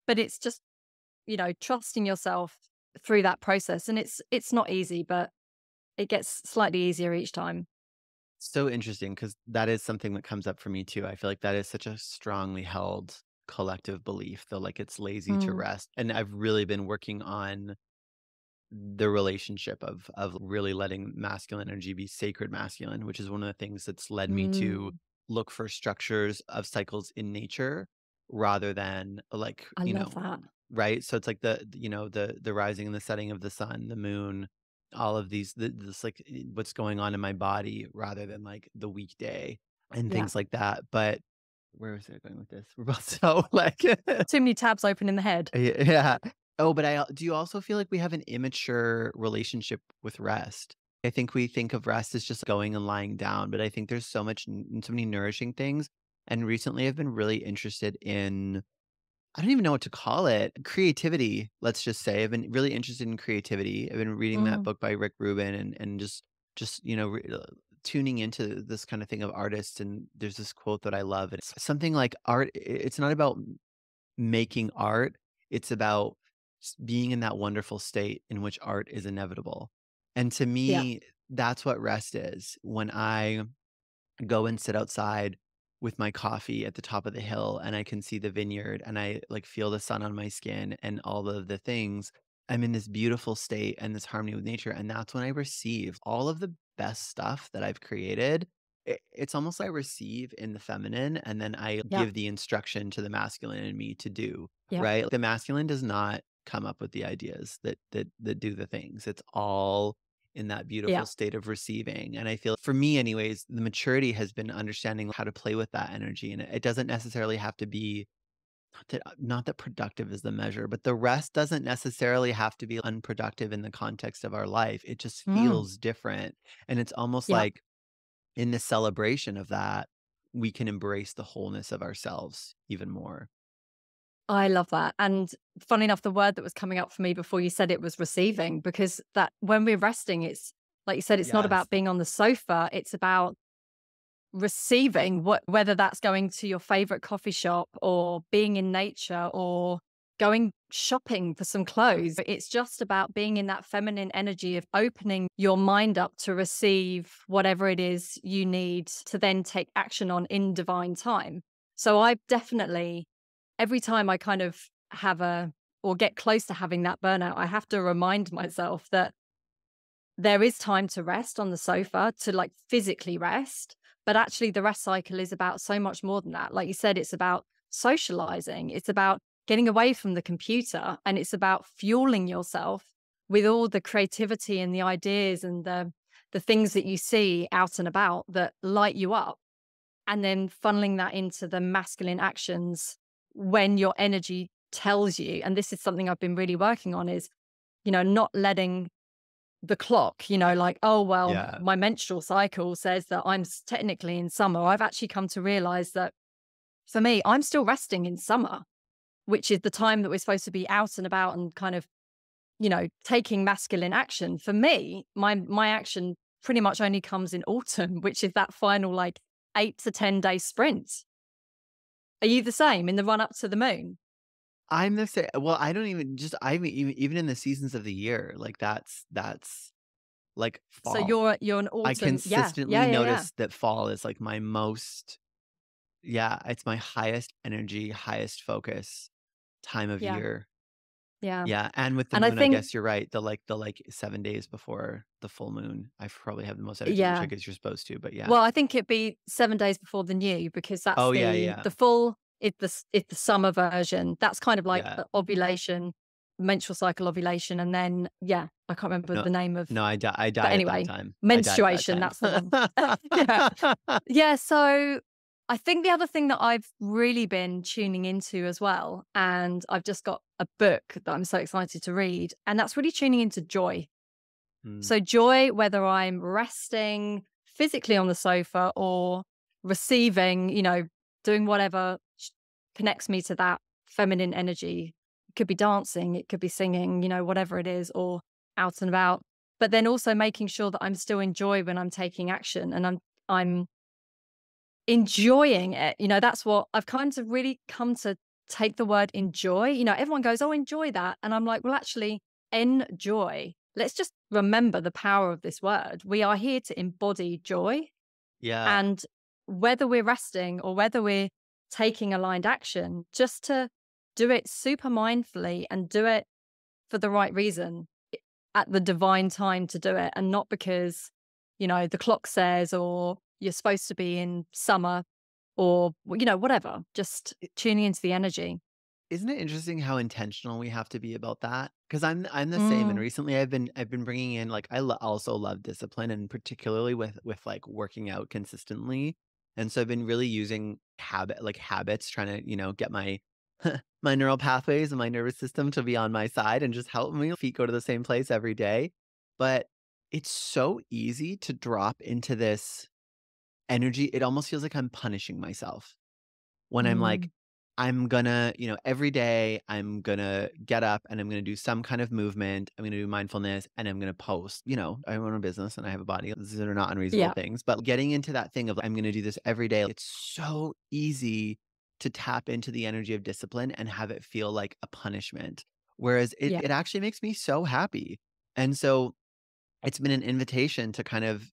But it's just, trusting yourself through that process. And it's not easy, but it gets slightly easier each time. So interesting because that is something that comes up for me too. I feel like that is such a strongly held collective belief, though, like it's lazy to Mm, rest. And I've really been working on the relationship of really letting masculine energy be sacred masculine, which is one of the things that's led me to mm, look for structures of cycles in nature rather than like, I love that. right? So it's like the rising and the setting of the sun, the moon, all of these this like what's going on in my body rather than like the weekday and Yeah. things like that. But where was I going with this? We're both so like Too many tabs open in the head. Yeah. Oh, but do you also feel like we have an immature relationship with rest? I think we think of rest as just going and lying down, but I think there's so many nourishing things. And recently I've been really interested in, I don't even know what to call it, creativity, let's just say. I've been really interested in creativity. I've been reading that Mm, book by Rick Rubin and just, tuning into this kind of thing of artists. And there's this quote that I love. It's something like art. It's not about making art, it's about being in that wonderful state in which art is inevitable. And to yeah. me, that's what rest is. When I go and sit outside with my coffee at the top of the hill and I can see the vineyard and I like feel the sun on my skin and all of the things, I'm in this beautiful state and this harmony with nature. And that's when I receive all of the best stuff that I've created. It's almost like I receive in the feminine and then I Yeah. give the instruction to the masculine in me to do, Yeah. right? The masculine does not come up with the ideas that do the things. It's all in that beautiful Yeah. state of receiving. And I feel for me anyways, the maturity has been understanding how to play with that energy. And it doesn't necessarily have to be not that productive is the measure, but the rest doesn't necessarily have to be unproductive in the context of our life. It just Mm, feels different. And it's almost yeah. like in the celebration of that, we can embrace the wholeness of ourselves even more. I love that. And funny enough, the word that was coming up for me before you said it was receiving, because that when we're resting, it's like you said, it's not Yes. about being on the sofa. It's about receiving whether that's going to your favorite coffee shop or being in nature or going shopping for some clothes. It's just about being in that feminine energy of opening your mind up to receive whatever it is you need to then take action on in divine time. So I've definitely, every time I kind of have or get close to having that burnout, I have to remind myself that there is time to rest on the sofa, to like physically rest, but actually the rest cycle is about so much more than that. Like you said, it's about socializing. It's about getting away from the computer, and it's about fueling yourself with all the creativity and the ideas and the things that you see out and about that light you up, and then funneling that into the masculine actions when your energy tells you. And this is something I've been really working on, is, not letting the clock, like, oh, well, Yeah. my menstrual cycle says that I'm technically in summer. I've actually come to realize that for me, I'm still resting in summer, which is the time that we're supposed to be out and about and kind of, taking masculine action. For me, my action pretty much only comes in autumn, which is that final like 8 to 10 day sprint. Are you the same in the run up to the moon? I'm the same. Well, I don't even just I mean, even in the seasons of the year, like that's like So fall. you're an I autumn. Yeah, consistently yeah, yeah, yeah, notice that fall is like my most, yeah, it's my highest energy, highest focus time of yeah, year. yeah. Yeah, and with the And I moon, I think, guess you're right. The 7 days before the full moon, I probably have the most energy, which I yeah. guess you're supposed to, but yeah. Well, I think it'd be 7 days before the new, because that's Oh yeah, the yeah. the full. It's the summer version. That's kind of like Yeah. ovulation, menstrual cycle ovulation, and then yeah, I can't remember No, the name of. no, I But die at that anyway, time. I die at that menstruation. time. That's the one. Yeah, yeah. So I think the other thing that I've really been tuning into as well, and I've just got a book that I'm so excited to read, and that's really tuning into joy. Mm, So joy, whether I'm resting physically on the sofa or receiving, doing whatever connects me to that feminine energy. It could be dancing, it could be singing, whatever it is, or out and about. But then also making sure that I'm still in joy when I'm taking action, and I'm enjoying it. That's what I've kind of really come to take the word enjoy. Everyone goes, "Oh, enjoy that." And I'm like, well, actually, enjoy. Let's just remember the power of this word. We are here to embody joy. yeah. And whether we're resting or whether we're taking aligned action, just to do it super mindfully and do it for the right reason, at the divine time to do it, and not because, the clock says, or you're supposed to be in summer, or, whatever, just tuning into the energy. Isn't it interesting how intentional we have to be about that? Because I'm the same, and Mm, recently I've been bringing in, like, also love discipline, and particularly with like working out consistently, and so I've been really using habits, trying to get my my neural pathways and my nervous system to be on my side and just help me. Feet go to the same place every day, but it's so easy to drop into this energy. It almost feels like I'm punishing myself when I'm like, mm, I'm gonna, every day I'm gonna get up and I'm gonna do some kind of movement. I'm gonna do mindfulness and I'm gonna post. I own a business and I have a body. These are not unreasonable yeah, things, but getting into that thing of like, I'm gonna do this every day. It's so easy to tap into the energy of discipline and have it feel like a punishment. Whereas it, yeah, it actually makes me so happy. And so it's been an invitation to kind of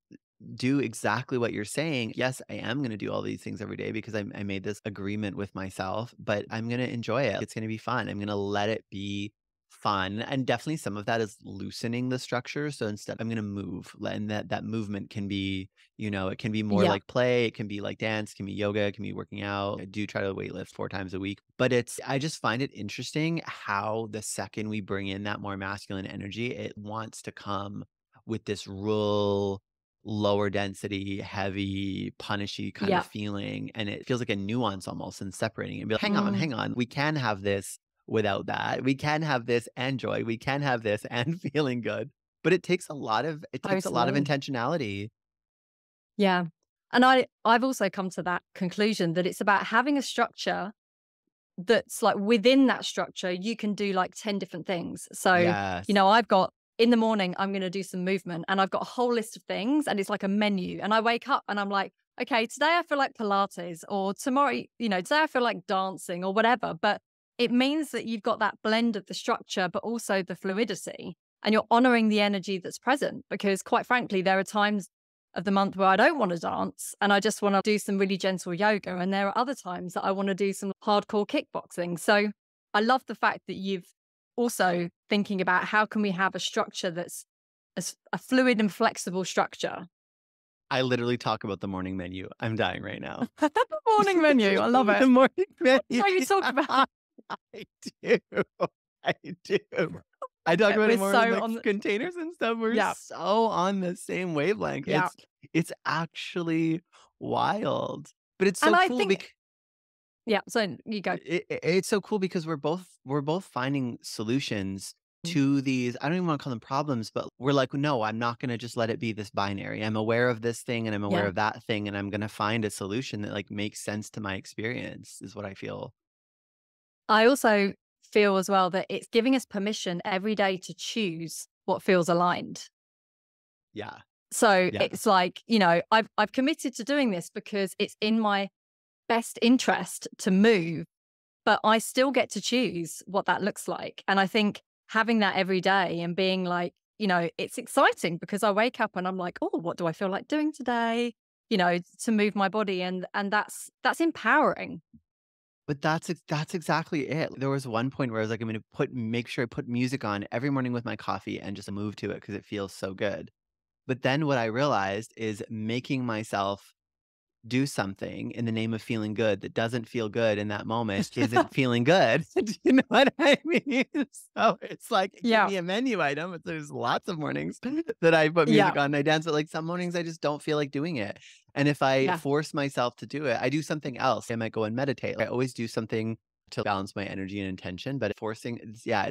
do exactly what you're saying. Yes, I am going to do all these things every day because I made this agreement with myself, but I'm going to enjoy it. It's going to be fun. I'm going to let it be fun. And definitely some of that is loosening the structure. So instead, I'm going to move. And that movement can be, it can be more yeah, like play. It can be like dance, it can be yoga, it can be working out. I do try to weight lift 4 times a week, but I just find it interesting how the second we bring in that more masculine energy, it wants to come with this real lower density, heavy, punishy kind of yeah. feeling, and it feels like a nuance almost in separating it and be like, Mm, hang on, we can have this without that. We can have this and joy. We can have this and feeling good. But it takes a lot of totally. intentionality. Yeah. And I've also come to that conclusion that it's about having a structure that's like, within that structure, you can do like 10 different things. So, Yes. I've got, in the morning, I'm going to do some movement, and I've got a whole list of things, and it's like a menu. And I wake up and I'm like, okay, today I feel like Pilates, or tomorrow, today I feel like dancing or whatever. But it means that you've got that blend of the structure, but also the fluidity, and you're honoring the energy that's present. Because quite frankly, there are times of the month where I don't want to dance and I just want to do some really gentle yoga. And there are other times that I want to do some hardcore kickboxing. So I love the fact that you've also thinking about how can we have a structure that's a fluid and flexible structure. I literally talk about the morning menu. I'm dying right now. The morning menu. I love The it. morning menu. What you talk about? I do. I do. I talk about it We're more with so like on. containers and stuff. We're Yeah. so on the same wavelength. Yeah. It's actually wild. But it's And so I cool think, because yeah. So you go. it's so cool because we're both finding solutions Mm. to these. I don't even want to call them problems, but we're like, no, I'm not going to just let it be this binary. I'm aware of this thing and I'm aware Yeah. of that thing, and I'm going to find a solution that like makes sense to my experience. Is what I feel. I also feel as well that it's giving us permission every day to choose what feels aligned. Yeah, So yeah. it's like, I've committed to doing this because it's in my best interest to move, but I still get to choose what that looks like. And I think having that every day and being like, it's exciting because I wake up and I'm like, oh, what do I feel like doing today? To move my body, and that's empowering. But that's exactly it. There was one point where I was like, I'm going to make sure I put music on every morning with my coffee and just move to it because it feels so good. But then what I realized is making myself do something in the name of feeling good that doesn't feel good in that moment isn't feeling good. Do you know what I mean? So it's like, give Yeah. me a menu item. But there's lots of mornings that I put Yeah. music on and I dance, but like some mornings I just don't feel like doing it. And if I Yeah. force myself to do it, I do something else. I might go and meditate. I always do something to balance my energy and intention, but it's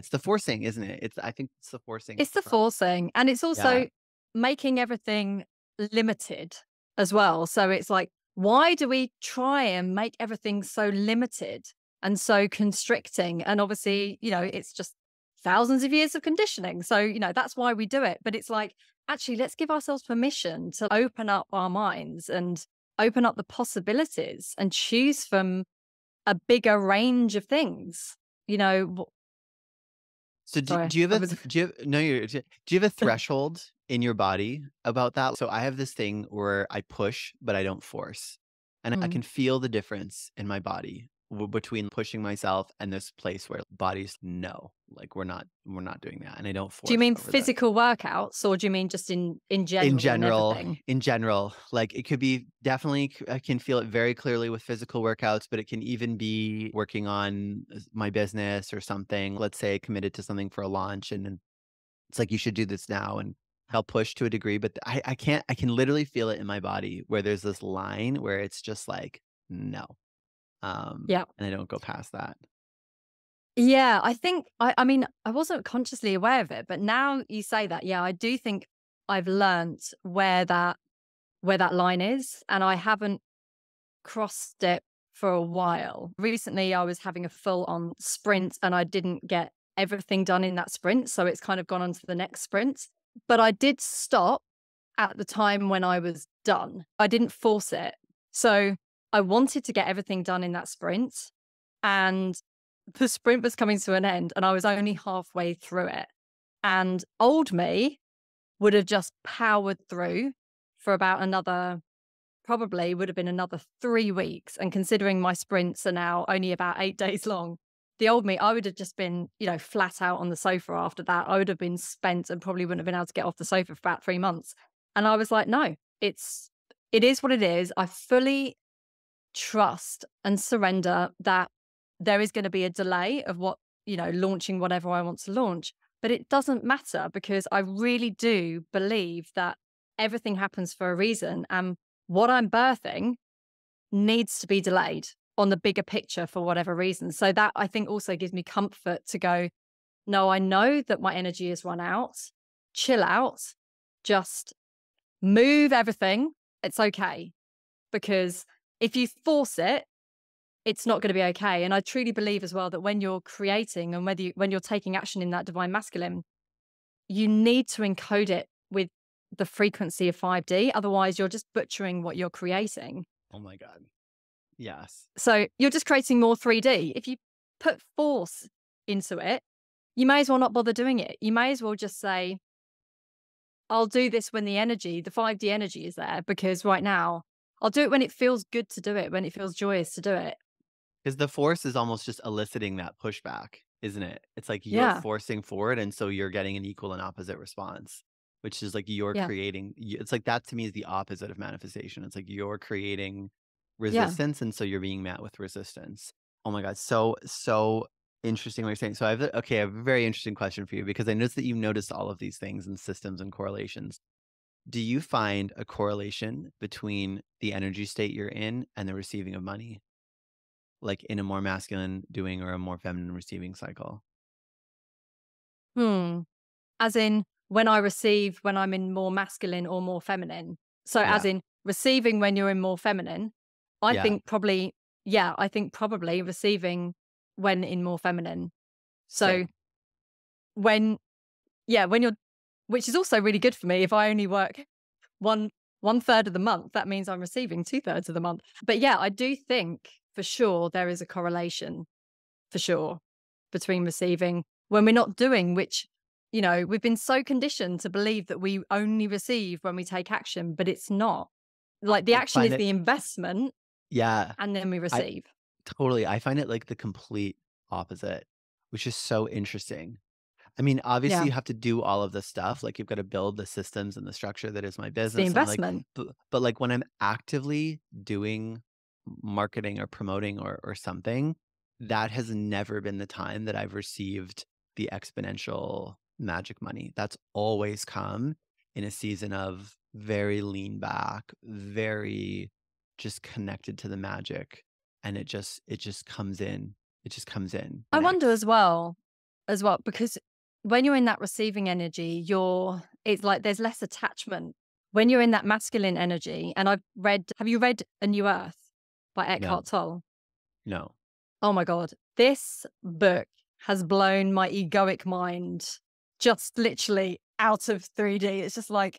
the forcing, isn't it? I think it's the forcing. It's the forcing, and it's Yeah. also making everything limited as well. So it's like, why do we try and make everything so limited and so constricting? And obviously, it's just thousands of years of conditioning. So, that's why we do it. But it's like, actually, let's give ourselves permission to open up our minds and open up the possibilities and choose from a bigger range of things. You know, So sorry, do you I have was. do you have, no, do you have a threshold in your body about that? So I have this thing where I push, but I don't force. And I Mm. can feel the difference in my body between pushing myself and this place where bodies no, like we're not doing that. And I don't Do you force mean over that. physical workouts, or do you mean just in In general in general, everything? like it could be definitely, I can feel it very clearly with physical workouts, but it can even be working on my business or something. Let's say I committed to something for a launch and then it's like, you should do this now. And I'll push to a degree, but I can't, I can literally feel it in my body where there's this line where it's just like, no. Yeah. And I don't go past that. Yeah, I think I mean, I wasn't consciously aware of it, but now you say that, yeah, I do think I've learnt where that line is, and I haven't crossed it for a while. Recently, I was having a full-on sprint and I didn't get everything done in that sprint, so it's kind of gone on to the next sprint. But I did stop at the time when I was done. I didn't force it. So I wanted to get everything done in that sprint, and the sprint was coming to an end and I was only halfway through it. And old me would have just powered through for about another, probably would have been another 3 weeks. And considering my sprints are now only about 8 days long, the old me, I would have just been, flat out on the sofa after that. I would have been spent and probably wouldn't have been able to get off the sofa for about 3 months. And I was like, no, it is what it is. I fully trust and surrender that there is going to be a delay of launching whatever I want to launch. But it doesn't matter because I really do believe that everything happens for a reason. And what I'm birthing needs to be delayed on the bigger picture for whatever reason. So that I think also gives me comfort to go, no, I know that my energy has run out. Chill out. Just move everything. It's okay. Because if you force it, it's not going to be okay. And I truly believe as well that when you're creating and when you're taking action in that divine masculine, you need to encode it with the frequency of 5D. Otherwise, you're just butchering what you're creating. Oh my God. Yes. So you're just creating more 3D. If you put force into it, you may as well not bother doing it. You may as well just say, I'll do this when the 5D energy is there, because right now I'll do it when it feels good to do it, when it feels joyous to do it. Because the force is almost just eliciting that pushback, isn't it? It's like you're Yeah. forcing forward, and so you're getting an equal and opposite response, which is like you're Yeah. creating, it's like that to me is the opposite of manifestation. It's like you're creating Yeah. resistance, and so you're being met with resistance. Oh my God, so interesting what you're saying. So I have a very interesting question for you, because I noticed that you noticed all of these things and systems and correlations. Do you find a correlation between the energy state you're in and the receiving of money, like in a more masculine doing or a more feminine receiving cycle? Hmm. As in when I receive, when I'm in more masculine or more feminine. So as Yeah, in receiving when you're in more feminine, I yeah, think probably, yeah, I think probably receiving when in more feminine. So sick. when, yeah, when you're, which is also really good for me. If I only work one one third of the month, that means I'm receiving 2/3 of the month. But yeah, I do think for sure there is a correlation for sure between receiving when we're not doing, which, we've been so conditioned to believe that we only receive when we take action, but it's not. Like the I action find is it, the investment yeah, and then we I receive. totally, I find it like the complete opposite, which is so interesting. I mean, obviously Yeah. you have to do all of this stuff. Like you've got to build the systems and the structure that is my It's the business. And like, investment. but like when I'm actively doing marketing or promoting or something, that has never been the time that I've received the exponential magic money. That's always come in a season of very lean back, very just connected to the magic. And it just comes in. It just comes in I in wonder X. as well, because when you're in that receiving energy, it's like there's less attachment. When you're in that masculine energy, and have you read A New Earth by Eckhart No, Tolle? no. Oh my God. This book has blown my egoic mind just literally out of 3D. It's just like,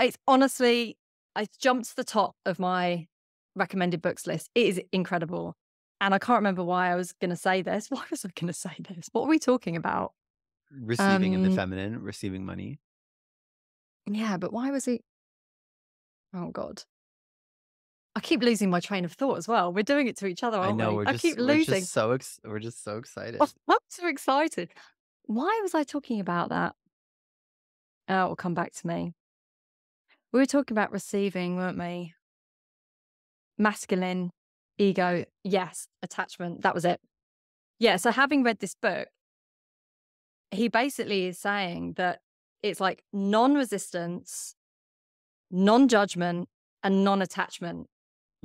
it's honestly, it's jumped to the top of my recommended books list. It is incredible. And I can't remember why I was going to say this. Why was I going to say this? What are we talking about? Receiving in the Um, feminine, receiving money. yeah, but why was he? Oh God. I keep losing my train of thought as well. We're doing it to each other, I aren't know we? we're I keep just we're losing. just so we're just so excited. I'm so excited. Why was I talking about that? Oh, it will come back to me. We were talking about receiving, weren't we? Masculine, ego, yes, attachment. That was it. Yeah. So having read this book, he basically is saying that it's like non-resistance, non-judgment, and non-attachment.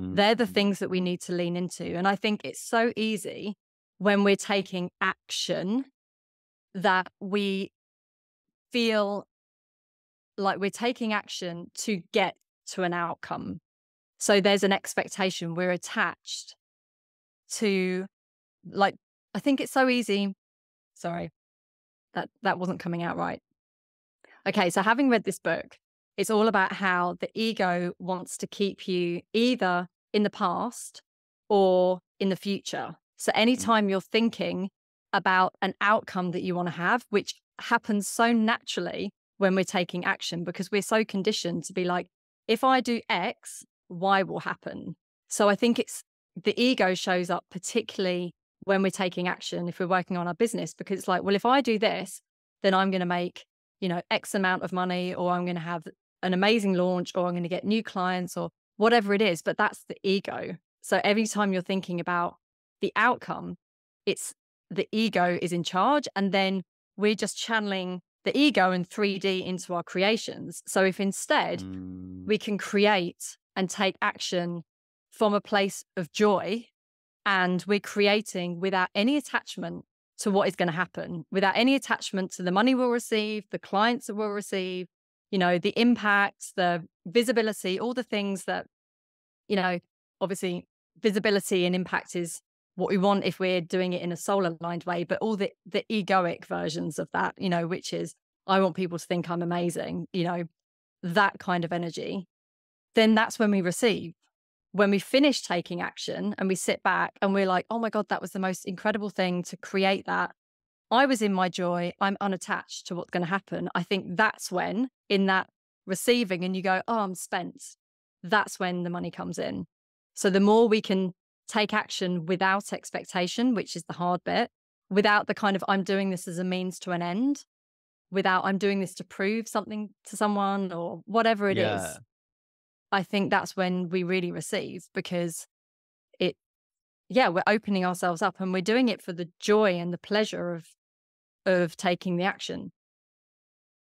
They're the Mm. things that we need to lean into. And I think it's so easy when we're taking action that we feel like we're taking action to get to an outcome. So there's an expectation. We're attached to, like, I think it's so easy. Sorry, that wasn't coming out right. Okay, so having read this book, it's all about how the ego wants to keep you either in the past or in the future. So Mm. anytime you're thinking about an outcome that you want to have, which happens so naturally when we're taking action, because we're so conditioned to be like, if I do X, Y will happen. So I think it's the ego shows up particularly when we're taking action, if we're working on our business, because it's like, well, if I do this, then I'm going to make X amount of money, or I'm going to have an amazing launch, or I'm going to get new clients, or whatever it is. But that's the ego. So every time you're thinking about the outcome, it's the ego is in charge. And then we're just channeling the ego in 3D into our creations. So if instead Mm. we can create and take action from a place of joy, and we're creating without any attachment to what is going to happen, without any attachment to the money we'll receive, the clients that we'll receive, the impact, the visibility, all the things that, you know, obviously visibility and impact is what we want if we're doing it in a soul aligned way, but all the egoic versions of that, which is, I want people to think I'm amazing, that kind of energy, then that's when we receive. When we finish taking action and we sit back and we're like, oh my God, that was the most incredible thing to create that. I was in my joy. I'm unattached to what's going to happen. I think that's when, in that receiving, and you go, oh, I'm spent, that's when the money comes in. So the more we can take action without expectation, which is the hard bit, without the kind of, I'm doing this as a means to an end, without I'm doing this to prove something to someone or whatever it Yeah. is, I think that's when we really receive, because it, yeah, we're opening ourselves up and we're doing it for the joy and the pleasure of taking the action.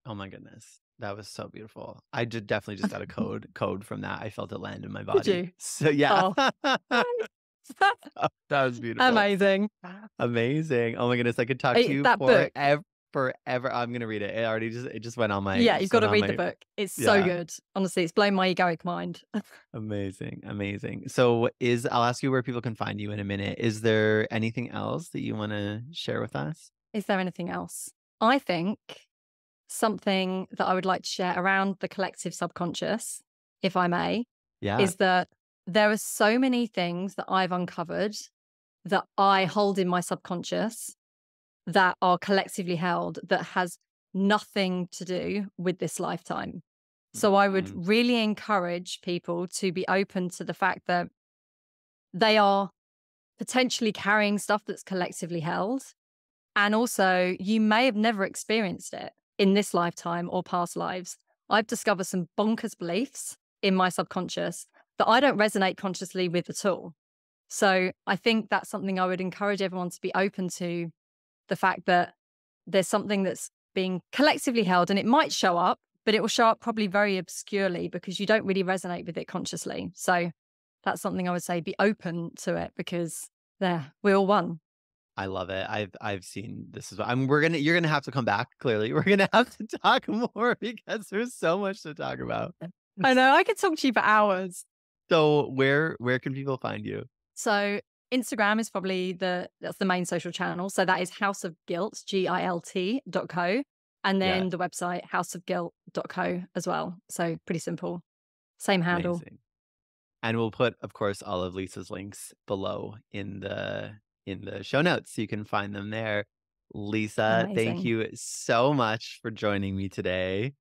Oh my goodness. That was so beautiful. I definitely just got a code from that. I felt it land in my Did body. you? So yeah. Oh, That was beautiful. amazing. Amazing. Oh my goodness. I could talk to you That book. forever. I'm gonna read it. It just went on my Yeah, you've just got went to on read the my book. It's so yeah. good. Honestly, it's blown my egoic mind. Amazing. Amazing. So I'll ask you where people can find you in a minute. Is there anything else that you want to share with us? Is there anything else? I think something that I would like to share around the collective subconscious, if I may, Yeah. is that there are so many things that I've uncovered that I hold in my subconscious that are collectively held that has nothing to do with this lifetime. So I would Mm, really encourage people to be open to the fact that they are potentially carrying stuff that's collectively held. And also, you may have never experienced it in this lifetime or past lives. I've discovered some bonkers beliefs in my subconscious that I don't resonate consciously with at all. So I think that's something I would encourage everyone to be open to, the fact that there's something that's being collectively held and it might show up, but it will show up probably very obscurely because you don't really resonate with it consciously. So that's something I would say, be open to it, because we're all one. I love it. I've seen this as well. You're gonna have to come back, clearly. We're gonna have to talk more because there's so much to talk about. I know, I could talk to you for hours. So where can people find you? So Instagram is probably that's the main social channel. So that is House of Guilt, GILT.co. And Yeah, then the website houseofguilt.co as well. So pretty simple. Same handle. amazing. And we'll put, of course, all of Lisa's links below in the show notes so you can find them there. Lisa, thank Amazing. you so much for joining me today.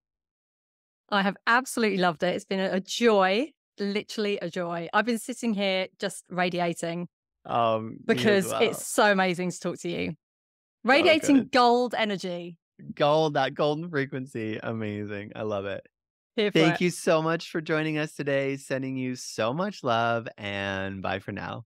I have absolutely loved it. It's been a joy, literally a joy. I've been sitting here just radiating Me as because it's well. so amazing to talk to you. So Radiating good. gold energy. That golden frequency. Amazing. I love it. Here for Thank it. you so much for joining us today. Sending you so much love, and bye for now.